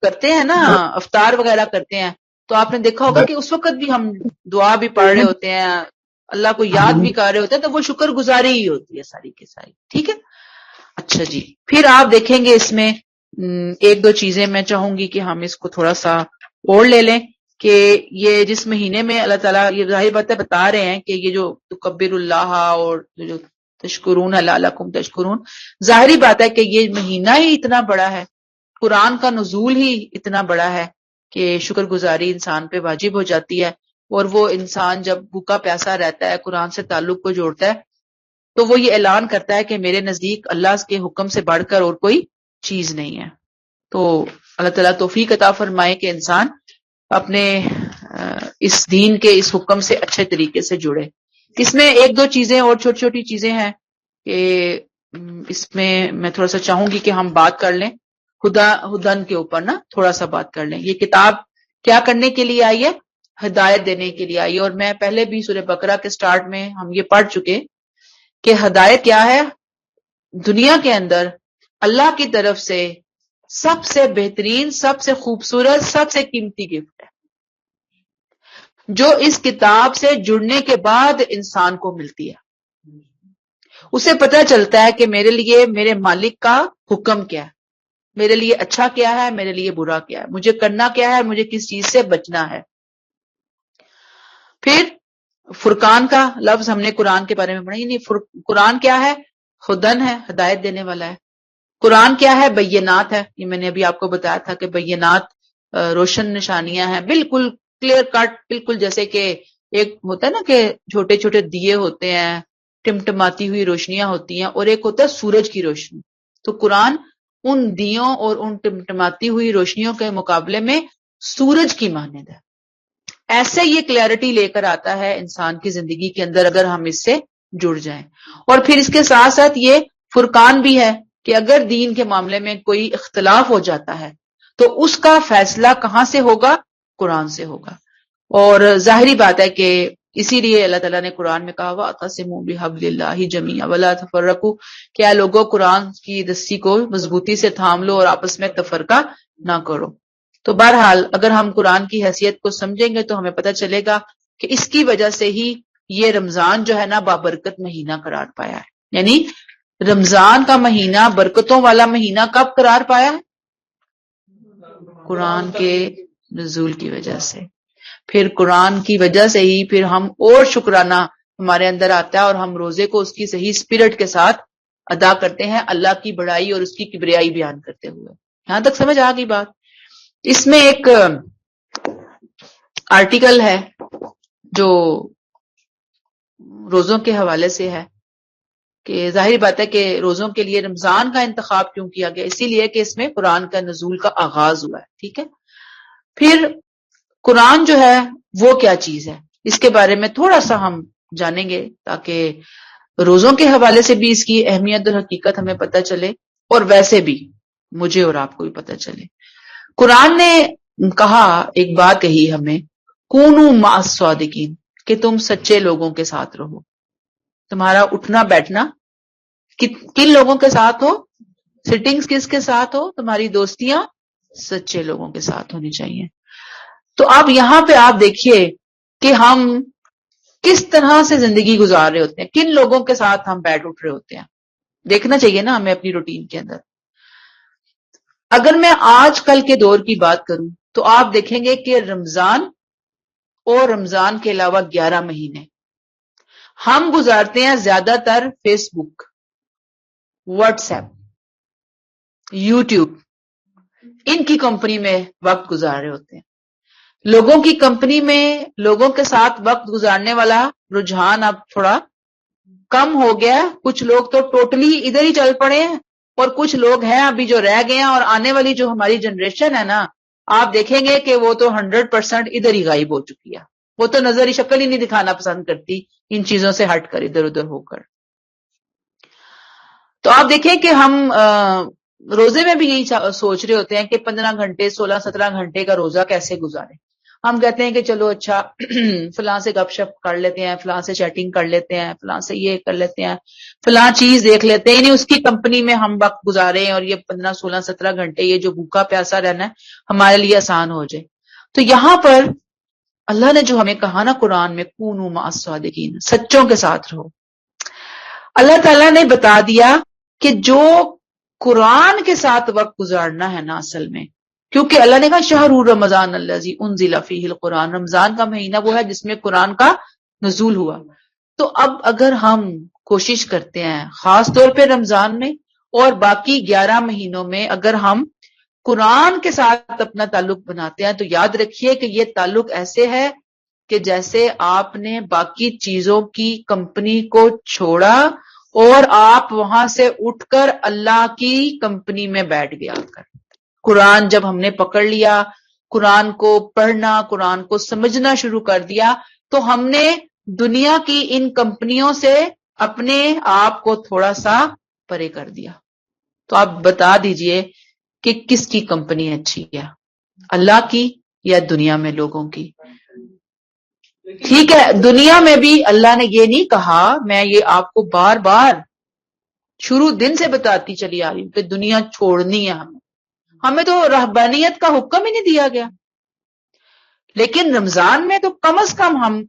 کرتے ہیں نا افطار وغیرہ کرتے ہیں تو آپ نے دیکھا ہوگا کہ اس وقت بھی ہم دعا بھی پڑھ رہے ہوتے ہیں، اللہ کو یاد بھی کر رہے ہوتے ہیں، تو وہ شکر گزاری ہی ہوتی ہے ساری کی ساری، ٹھیک ہے۔ اچھا جی، پھر آپ دیکھیں گے اس میں ایک دو چیزیں میں چاہوں گی کہ ہم اس کو تھوڑا سا اور لے لیں کہ یہ جس مہینے میں اللہ تعالیٰ یہ ظاہر باتیں بتا رہے ہیں کہ یہ جو تکبر اللہ اور جو تشکرون لعلکم تشکرون، ظاہری بات ہے کہ یہ مہینہ ہی اتنا بڑا ہے، قرآن کا نزول ہی اتنا بڑا ہے کہ شکر گزاری انسان پہ واجب ہو جاتی ہے، اور وہ انسان جب بھوکا پیاسا رہتا ہے، قرآن سے تعلق کو جوڑتا ہے، تو وہ یہ اعلان کرتا ہے کہ میرے نزدیک اللہ کے حکم سے بڑھ کر اور کوئی چیز نہیں ہے۔ تو اللہ تعالیٰ توفیق عطا فرمائے کہ انسان اپنے اس دین کے اس حکم سے اچھے طریقے سے جڑے۔ اس میں ایک دو چیزیں اور چھوٹی چھوٹی چیزیں ہیں کہ اس میں میں تھوڑا سا چاہوں گی کہ ہم بات کر لیں ہدن کے اوپر نا، تھوڑا سا بات کر لیں۔ یہ کتاب کیا کرنے کے لیے آئی ہے؟ ہدایت دینے کے لیے آئی ہے، اور میں پہلے بھی سورہ بقرہ کے سٹارٹ میں ہم یہ پڑھ چکے کہ ہدایت کیا ہے؟ دنیا کے اندر اللہ کی طرف سے سب سے بہترین، سب سے خوبصورت، سب سے قیمتی گفٹ ہے جو اس کتاب سے جڑنے کے بعد انسان کو ملتی ہے۔ اسے پتہ چلتا ہے کہ میرے لیے میرے مالک کا حکم کیا ہے، میرے لیے اچھا کیا ہے، میرے لیے برا کیا ہے، مجھے کرنا کیا ہے، مجھے کس چیز سے بچنا ہے۔ پھر فرقان کا لفظ ہم نے قرآن کے بارے میں پڑھا، یعنی قرآن کیا ہے؟ ہدن ہے، ہدایت دینے والا ہے۔ قرآن کیا ہے؟ بینات ہے، یہ میں نے ابھی آپ کو بتایا تھا کہ بینات روشن نشانیاں ہیں، بالکل کلیئر کٹ، بالکل جیسے کہ ایک ہوتا ہے نا کہ چھوٹے چھوٹے دیے ہوتے ہیں، ٹمٹماتی ہوئی روشنیاں ہوتی ہیں، اور ایک ہوتا ہے سورج کی روشنی۔ تو قرآن ان دیوں اور ان ٹمٹماتی ہوئی روشنیوں کے مقابلے میں سورج کی مانند ہے۔ ایسے یہ کلیئرٹی لے کر آتا ہے انسان کی زندگی کے اندر اگر ہم اس سے جڑ جائیں۔ اور پھر اس کے ساتھ ساتھ یہ فرقان بھی ہے کہ اگر دین کے معاملے میں کوئی اختلاف ہو جاتا ہے تو اس کا فیصلہ کہاں سے ہوگا؟ قرآن سے ہوگا۔ اور ظاہری بات ہے کہ اسی لیے اللہ تعالیٰ نے قرآن میں کہا وَاعْتَصِمُوا بِحَبْلِ اللَّهِ جَمِيعًا وَلَا تَفَرَّقُوا کہ اے لوگوں قرآن کی رسی کو مضبوطی سے تھام لو اور آپس میں تفرقہ نہ کرو۔ تو بہرحال اگر ہم قرآن کی حیثیت کو سمجھیں گے تو ہمیں پتہ چلے گا کہ اس کی وجہ سے ہی یہ رمضان جو ہے نا بابرکت مہینہ قرار پایا ہے۔ یعنی رمضان کا مہینہ برکتوں والا مہینہ کب قرار پایا ہے؟ قرآن کے نزول کی وجہ سے۔ پھر قرآن کی وجہ سے ہی پھر ہم اور شکرانہ ہمارے اندر آتا ہے اور ہم روزے کو اس کی صحیح اسپرٹ کے ساتھ ادا کرتے ہیں، اللہ کی بڑائی اور اس کی کبریائی بیان کرتے ہوئے۔ یہاں تک سمجھ آ گئی بات؟ اس میں ایک آرٹیکل ہے جو روزوں کے حوالے سے ہے کہ ظاہر بات ہے کہ روزوں کے لیے رمضان کا انتخاب کیوں کیا گیا، اسی لیے کہ اس میں قرآن کا نزول کا آغاز ہوا ہے، ٹھیک ہے۔ پھر قرآن جو ہے وہ کیا چیز ہے، اس کے بارے میں تھوڑا سا ہم جانیں گے تاکہ روزوں کے حوالے سے بھی اس کی اہمیت اور حقیقت ہمیں پتہ چلے اور ویسے بھی مجھے اور آپ کو بھی پتہ چلے۔ قرآن نے کہا، ایک بات کہی ہمیں، کونوا مع الصادقین، کہ تم سچے لوگوں کے ساتھ رہو۔ تمہارا اٹھنا بیٹھنا کن لوگوں کے ساتھ ہو، سٹنگز کس کے ساتھ ہو، تمہاری دوستیاں سچے لوگوں کے ساتھ ہونی چاہیے۔ تو اب یہاں پہ آپ دیکھیے کہ ہم کس طرح سے زندگی گزار رہے ہوتے ہیں، کن لوگوں کے ساتھ ہم بیٹھ اٹھ رہے ہوتے ہیں، دیکھنا چاہیے نا ہمیں اپنی روٹین کے اندر۔ اگر میں آج کل کے دور کی بات کروں تو آپ دیکھیں گے کہ رمضان اور رمضان کے علاوہ 11 مہینے ہم گزارتے ہیں زیادہ تر فیس بک، واٹس ایپ، یوٹیوب، ان کی کمپنی میں وقت گزار رہے ہوتے ہیں۔ لوگوں کی کمپنی میں لوگوں کے ساتھ وقت گزارنے والا رجحان اب تھوڑا کم ہو گیا، کچھ لوگ تو ٹوٹلی ادھر ہی چل پڑے ہیں اور کچھ لوگ ہیں ابھی جو رہ گئے ہیں، اور آنے والی جو ہماری جنریشن ہے نا، آپ دیکھیں گے کہ وہ تو 100% ادھر ہی غائب ہو چکی ہے، وہ تو نظری شکل ہی نہیں دکھانا پسند کرتی ان چیزوں سے ہٹ کر، ادھر ادھر ہو کر۔ تو آپ دیکھیں کہ ہم روزے میں بھی یہی سوچ رہے ہوتے ہیں کہ 15 گھنٹے 16-17 گھنٹے کا روزہ کیسے گزاریں۔ ہم کہتے ہیں کہ چلو اچھا فلاں سے گپ شپ کر لیتے ہیں، فلاں سے چیٹنگ کر لیتے ہیں، فلاں سے یہ کر لیتے ہیں، فلاں چیز دیکھ لیتے ہیں، یعنی اس کی کمپنی میں ہم وقت گزاریں اور یہ 15-16-17 گھنٹے یہ جو بھوکا پیاسا رہنا ہے ہمارے لیے آسان ہو جائے۔ تو یہاں پر اللہ نے جو ہمیں کہا نا قرآن میں، کونوا مع الصادقین، سچوں کے ساتھ رہو، اللہ تعالیٰ نے بتا دیا کہ جو قرآن کے ساتھ وقت گزارنا ہے نا، اصل میں کیونکہ اللہ نے کہا شہر رمضان الذی انزل فیہ القرآن، رمضان کا مہینہ وہ ہے جس میں قرآن کا نزول ہوا۔ تو اب اگر ہم کوشش کرتے ہیں خاص طور پہ رمضان میں اور باقی 11 مہینوں میں اگر ہم قرآن کے ساتھ اپنا تعلق بناتے ہیں تو یاد رکھیے کہ یہ تعلق ایسے ہے کہ جیسے آپ نے باقی چیزوں کی کمپنی کو چھوڑا اور آپ وہاں سے اٹھ کر اللہ کی کمپنی میں بیٹھ گیا کر۔ قرآن جب ہم نے پکڑ لیا، قرآن کو پڑھنا، قرآن کو سمجھنا شروع کر دیا، تو ہم نے دنیا کی ان کمپنیوں سے اپنے آپ کو تھوڑا سا پرے کر دیا۔ تو آپ بتا دیجئے کہ کس کی کمپنی اچھی ہے، اللہ کی یا دنیا میں لوگوں کی؟ ٹھیک ہے، دنیا میں بھی اللہ نے یہ نہیں کہا، میں یہ آپ کو بار بار شروع دن سے بتاتی چلی آ رہی ہوں کہ دنیا چھوڑنی ہے ہمیں تو رہبانیت کا حکم ہی نہیں دیا گیا۔ لیکن رمضان میں تو کم از کم ہم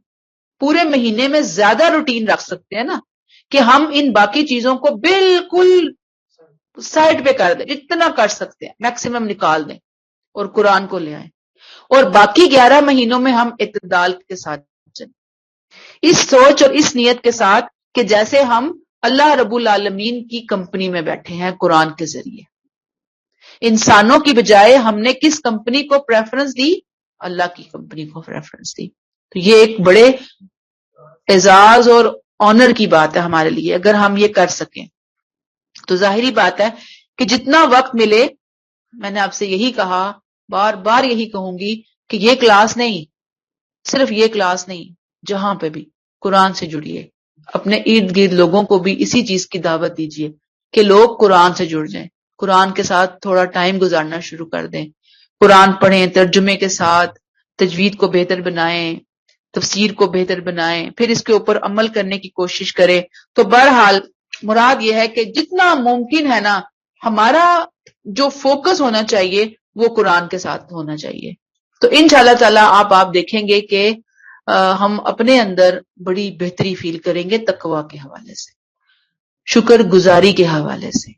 پورے مہینے میں زیادہ روٹین رکھ سکتے ہیں نا، کہ ہم ان باقی چیزوں کو بالکل سائڈ پہ کر دیں، جتنا کر سکتے ہیں میکسیمم نکال دیں اور قرآن کو لے آئیں، اور باقی 11 مہینوں میں ہم اعتدال کے ساتھ چلیں، اس سوچ اور اس نیت کے ساتھ کہ جیسے ہم اللہ رب العالمین کی کمپنی میں بیٹھے ہیں قرآن کے ذریعے۔ انسانوں کی بجائے ہم نے کس کمپنی کو پریفرنس دی؟ اللہ کی کمپنی کو پریفرنس دی۔ تو یہ ایک بڑے اعزاز اور آنر کی بات ہے ہمارے لیے اگر ہم یہ کر سکیں۔ تو ظاہری بات ہے کہ جتنا وقت ملے، میں نے آپ سے یہی کہا، بار بار یہی کہوں گی کہ یہ کلاس نہیں، صرف یہ کلاس نہیں، جہاں پہ بھی قرآن سے جڑیے، اپنے ارد گرد لوگوں کو بھی اسی چیز کی دعوت دیجیے کہ لوگ قرآن سے جڑ جائیں، قرآن کے ساتھ تھوڑا ٹائم گزارنا شروع کر دیں، قرآن پڑھیں، ترجمے کے ساتھ تجوید کو بہتر بنائیں، تفسیر کو بہتر بنائیں، پھر اس کے اوپر عمل کرنے کی کوشش کریں. تو بہرحال مراد یہ ہے کہ جتنا ممکن ہے نا ہمارا جو فوکس ہونا چاہیے وہ قرآن کے ساتھ ہونا چاہیے. تو انشاءاللہ تعالیٰ آپ دیکھیں گے کہ ہم اپنے اندر بڑی بہتری فیل کریں گے تقویٰ کے حوالے سے، شکر گزاری کے حوالے سے،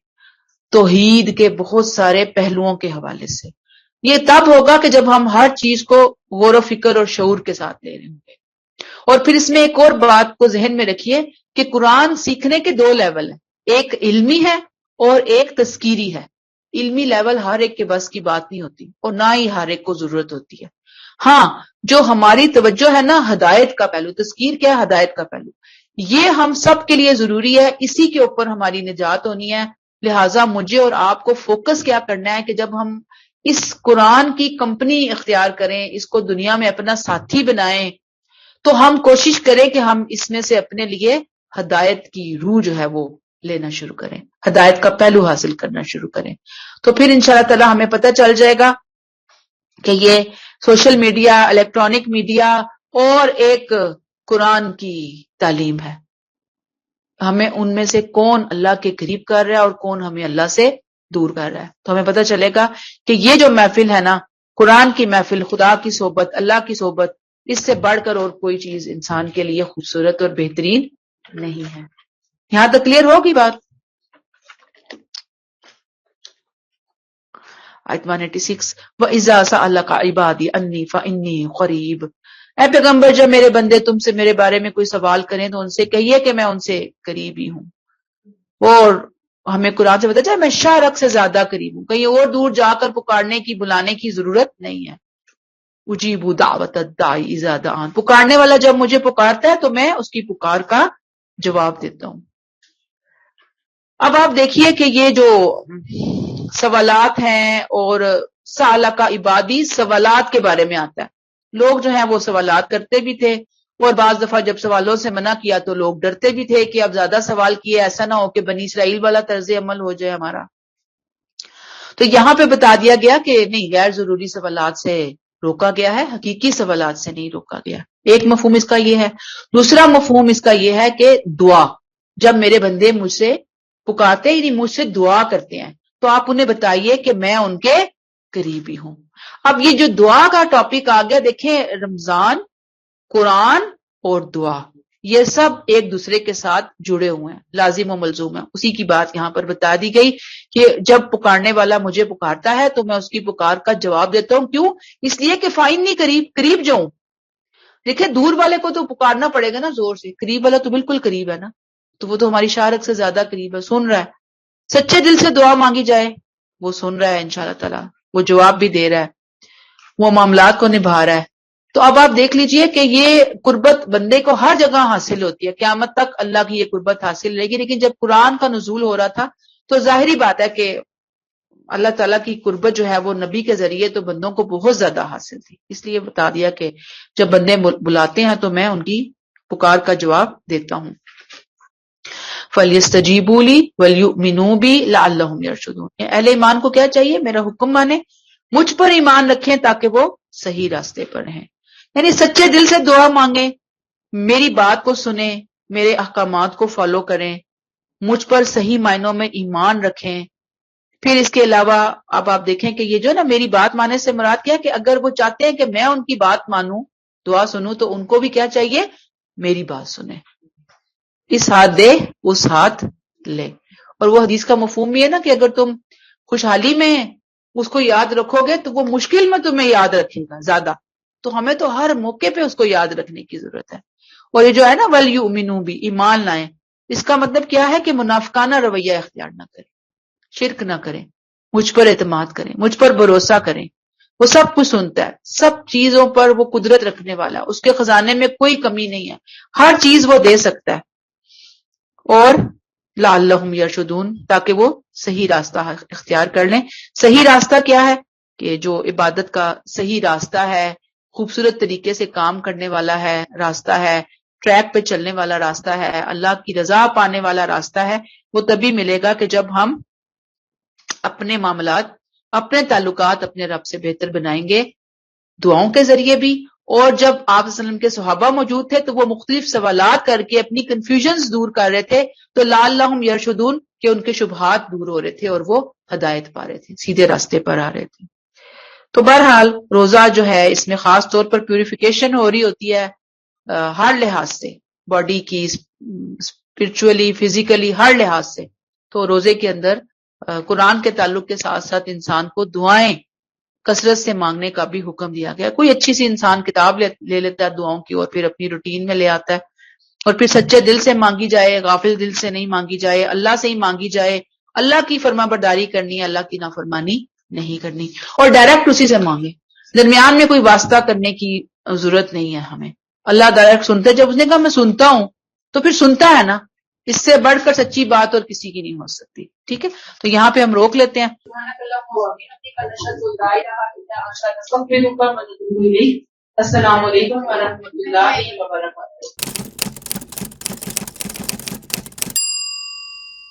توحید کے بہت سارے پہلوؤں کے حوالے سے. یہ تب ہوگا کہ جب ہم ہر چیز کو غور و فکر اور شعور کے ساتھ لے رہے ہوں گے. اور پھر اس میں ایک اور بات کو ذہن میں رکھیے کہ قرآن سیکھنے کے 2 لیول ہیں، ایک علمی ہے اور ایک تذکیری ہے. علمی لیول ہر ایک کے بس کی بات نہیں ہوتی اور نہ ہی ہر ایک کو ضرورت ہوتی ہے. ہاں جو ہماری توجہ ہے نا ہدایت کا پہلو، تذکیر کیا ہے؟ ہدایت کا پہلو، یہ ہم سب کے لیے ضروری ہے، اسی کے اوپر ہماری نجات ہونی ہے. لہٰذا مجھے اور آپ کو فوکس کیا کرنا ہے کہ جب ہم اس قرآن کی کمپنی اختیار کریں، اس کو دنیا میں اپنا ساتھی بنائیں، تو ہم کوشش کریں کہ ہم اس میں سے اپنے لیے ہدایت کی روح جو ہے وہ لینا شروع کریں، ہدایت کا پہلو حاصل کرنا شروع کریں. تو پھر انشاءاللہ تعالی ہمیں پتہ چل جائے گا کہ یہ سوشل میڈیا، الیکٹرانک میڈیا اور ایک قرآن کی تعلیم ہے، ہمیں ان میں سے کون اللہ کے قریب کر رہا ہے اور کون ہمیں اللہ سے دور کر رہا ہے. تو ہمیں پتہ چلے گا کہ یہ جو محفل ہے نا، قرآن کی محفل، خدا کی صحبت، اللہ کی صحبت، اس سے بڑھ کر اور کوئی چیز انسان کے لیے خوبصورت اور بہترین نہیں ہے. یہاں تک کلیئر ہوگی بات؟ آیت 186 وَإِذَا سَأَلَكَ عِبَادِي عَنِّي فَإِنِّي قَرِيبٌ. اے پیغمبر جب میرے بندے تم سے میرے بارے میں کوئی سوال کریں تو ان سے کہیے کہ میں ان سے قریب ہی ہوں. اور ہمیں قرآن سے پتہ چلا میں شارق سے زیادہ قریب ہوں، کہیں اور دور جا کر پکارنے کی بلانے کی ضرورت نہیں ہے. اجیب دعوت الداعی اذا دعان، پکارنے والا جب مجھے پکارتا ہے تو میں اس کی پکار کا جواب دیتا ہوں. اب آپ دیکھیے کہ یہ جو سوالات ہیں اور سالہ کا عبادی سوالات کے بارے میں آتا ہے. لوگ جو ہیں وہ سوالات کرتے بھی تھے اور بعض دفعہ جب سوالوں سے منع کیا تو لوگ ڈرتے بھی تھے کہ اب زیادہ سوال کیے ایسا نہ ہو کہ بنی اسرائیل والا طرز عمل ہو جائے ہمارا. تو یہاں پہ بتا دیا گیا کہ نہیں، غیر ضروری سوالات سے روکا گیا ہے، حقیقی سوالات سے نہیں روکا گیا. ایک مفہوم اس کا یہ ہے. دوسرا مفہوم اس کا یہ ہے کہ دعا، جب میرے بندے مجھ سے پکارتے ہی نہیں، مجھ سے دعا کرتے ہیں تو آپ انہیں بتائیے کہ میں ان کے قریبی ہوں. اب یہ جو دعا کا ٹاپک آ گیا، دیکھیں رمضان، قرآن اور دعا یہ سب ایک دوسرے کے ساتھ جڑے ہوئے ہیں، لازم و ملزوم ہیں. اسی کی بات یہاں پر بتا دی گئی کہ جب پکارنے والا مجھے پکارتا ہے تو میں اس کی پکار کا جواب دیتا ہوں. کیوں؟ اس لیے کہ فائنلی قریب جاؤں. دیکھیں دور والے کو تو پکارنا پڑے گا نا زور سے، قریب والا تو بالکل قریب ہے نا، تو وہ تو ہماری شارک سے زیادہ قریب ہے، سن رہا ہے. سچے دل سے دعا مانگی جائے وہ سن رہا ہے انشاءاللہ تعالی، وہ جواب بھی دے رہا ہے، وہ معاملات کو نبھا رہا ہے. تو اب آپ دیکھ لیجئے کہ یہ قربت بندے کو ہر جگہ حاصل ہوتی ہے، قیامت تک اللہ کی یہ قربت حاصل رہے گی. لیکن جب قرآن کا نزول ہو رہا تھا تو ظاہری بات ہے کہ اللہ تعالیٰ کی قربت جو ہے وہ نبی کے ذریعے تو بندوں کو بہت زیادہ حاصل تھی. اس لیے بتا دیا کہ جب بندے بلاتے ہیں تو میں ان کی پکار کا جواب دیتا ہوں. فَلْيَسْتَجِيبُوا لِي وَلْيُؤْمِنُوا بِي لَعَلَّهُمْ يَرْشُدُونَ. اہل ایمان کو کیا چاہیے؟ میرا حکم مانیں، مجھ پر ایمان رکھیں تاکہ وہ صحیح راستے پر رہیں. یعنی سچے دل سے دعا مانگیں، میری بات کو سنیں، میرے احکامات کو فالو کریں، مجھ پر صحیح معنوں میں ایمان رکھیں. پھر اس کے علاوہ اب آپ دیکھیں کہ یہ جو نا میری بات ماننے سے مراد کیا ہے کہ اگر وہ چاہتے ہیں کہ میں ان کی بات مانوں، دعا سنوں، تو ان کو بھی کیا چاہیے؟ میری بات سنیں. اس ہاتھ دے اس ہاتھ لے. اور وہ حدیث کا مفہوم بھی ہے نا کہ اگر تم خوشحالی میں اس کو یاد رکھو گے تو وہ مشکل میں تمہیں یاد رکھے گا زیادہ. تو ہمیں تو ہر موقع پہ اس کو یاد رکھنے کی ضرورت ہے. اور یہ جو ہے نا وَلْيُؤْمِنُوا بِي، ایمان لائیں، اس کا مطلب کیا ہے کہ منافقانہ رویہ اختیار نہ کریں، شرک نہ کریں، مجھ پر اعتماد کریں، مجھ پر بھروسہ کریں. وہ سب کچھ سنتا ہے، سب چیزوں پر وہ قدرت رکھنے والا ہے، اس کے خزانے میں کوئی کمی نہیں ہے، ہر چیز وہ دے سکتا ہے. اور لعلہم یرشدون، تاکہ وہ صحیح راستہ اختیار کر لیں. صحیح راستہ کیا ہے؟ کہ جو عبادت کا صحیح راستہ ہے، خوبصورت طریقے سے کام کرنے والا ہے راستہ ہے، ٹریک پہ چلنے والا راستہ ہے، اللہ کی رضا پانے والا راستہ ہے. وہ تبھی ملے گا کہ جب ہم اپنے معاملات، اپنے تعلقات اپنے رب سے بہتر بنائیں گے، دعاؤں کے ذریعے بھی اور جب آپ صلی اللہ علیہ وسلم کے صحابہ موجود تھے تو وہ مختلف سوالات کر کے اپنی کنفیوژنز دور کر رہے تھے، تو لعلہم یرشدون کہ ان کے شبہات دور ہو رہے تھے اور وہ ہدایت پا رہے تھے، سیدھے راستے پر آ رہے تھے۔ تو بہرحال روزہ جو ہے اس میں خاص طور پر پیوریفیکیشن ہو رہی ہوتی ہے ہر لحاظ سے، باڈی کی، اسپرچولی، فزیکلی، ہر لحاظ سے۔ تو روزے کے اندر قرآن کے تعلق کے ساتھ ساتھ انسان کو دعائیں کثرت سے مانگنے کا بھی حکم دیا گیا۔ کوئی اچھی سی انسان کتاب لے لیتا ہے دعاؤں کی اور پھر اپنی روٹین میں لے آتا ہے، اور پھر سچے دل سے مانگی جائے، غافل دل سے نہیں مانگی جائے، اللہ سے ہی مانگی جائے، اللہ کی فرما برداری کرنی ہے، اللہ کی نافرمانی نہیں کرنی، اور ڈائریکٹ اسی سے مانگے، درمیان میں کوئی واسطہ کرنے کی ضرورت نہیں ہے ہمیں۔ اللہ ڈائریکٹ سنتا ہے، جب اس نے کہا میں سنتا ہوں تو پھر سنتا ہے نا، اس سے بڑھ کر سچی بات اور کسی کی نہیں ہو سکتی۔ ٹھیک ہے، تو یہاں پہ ہم روک لیتے ہیں۔ السلام علیکم ورحمۃ اللہ وبرکاتہ۔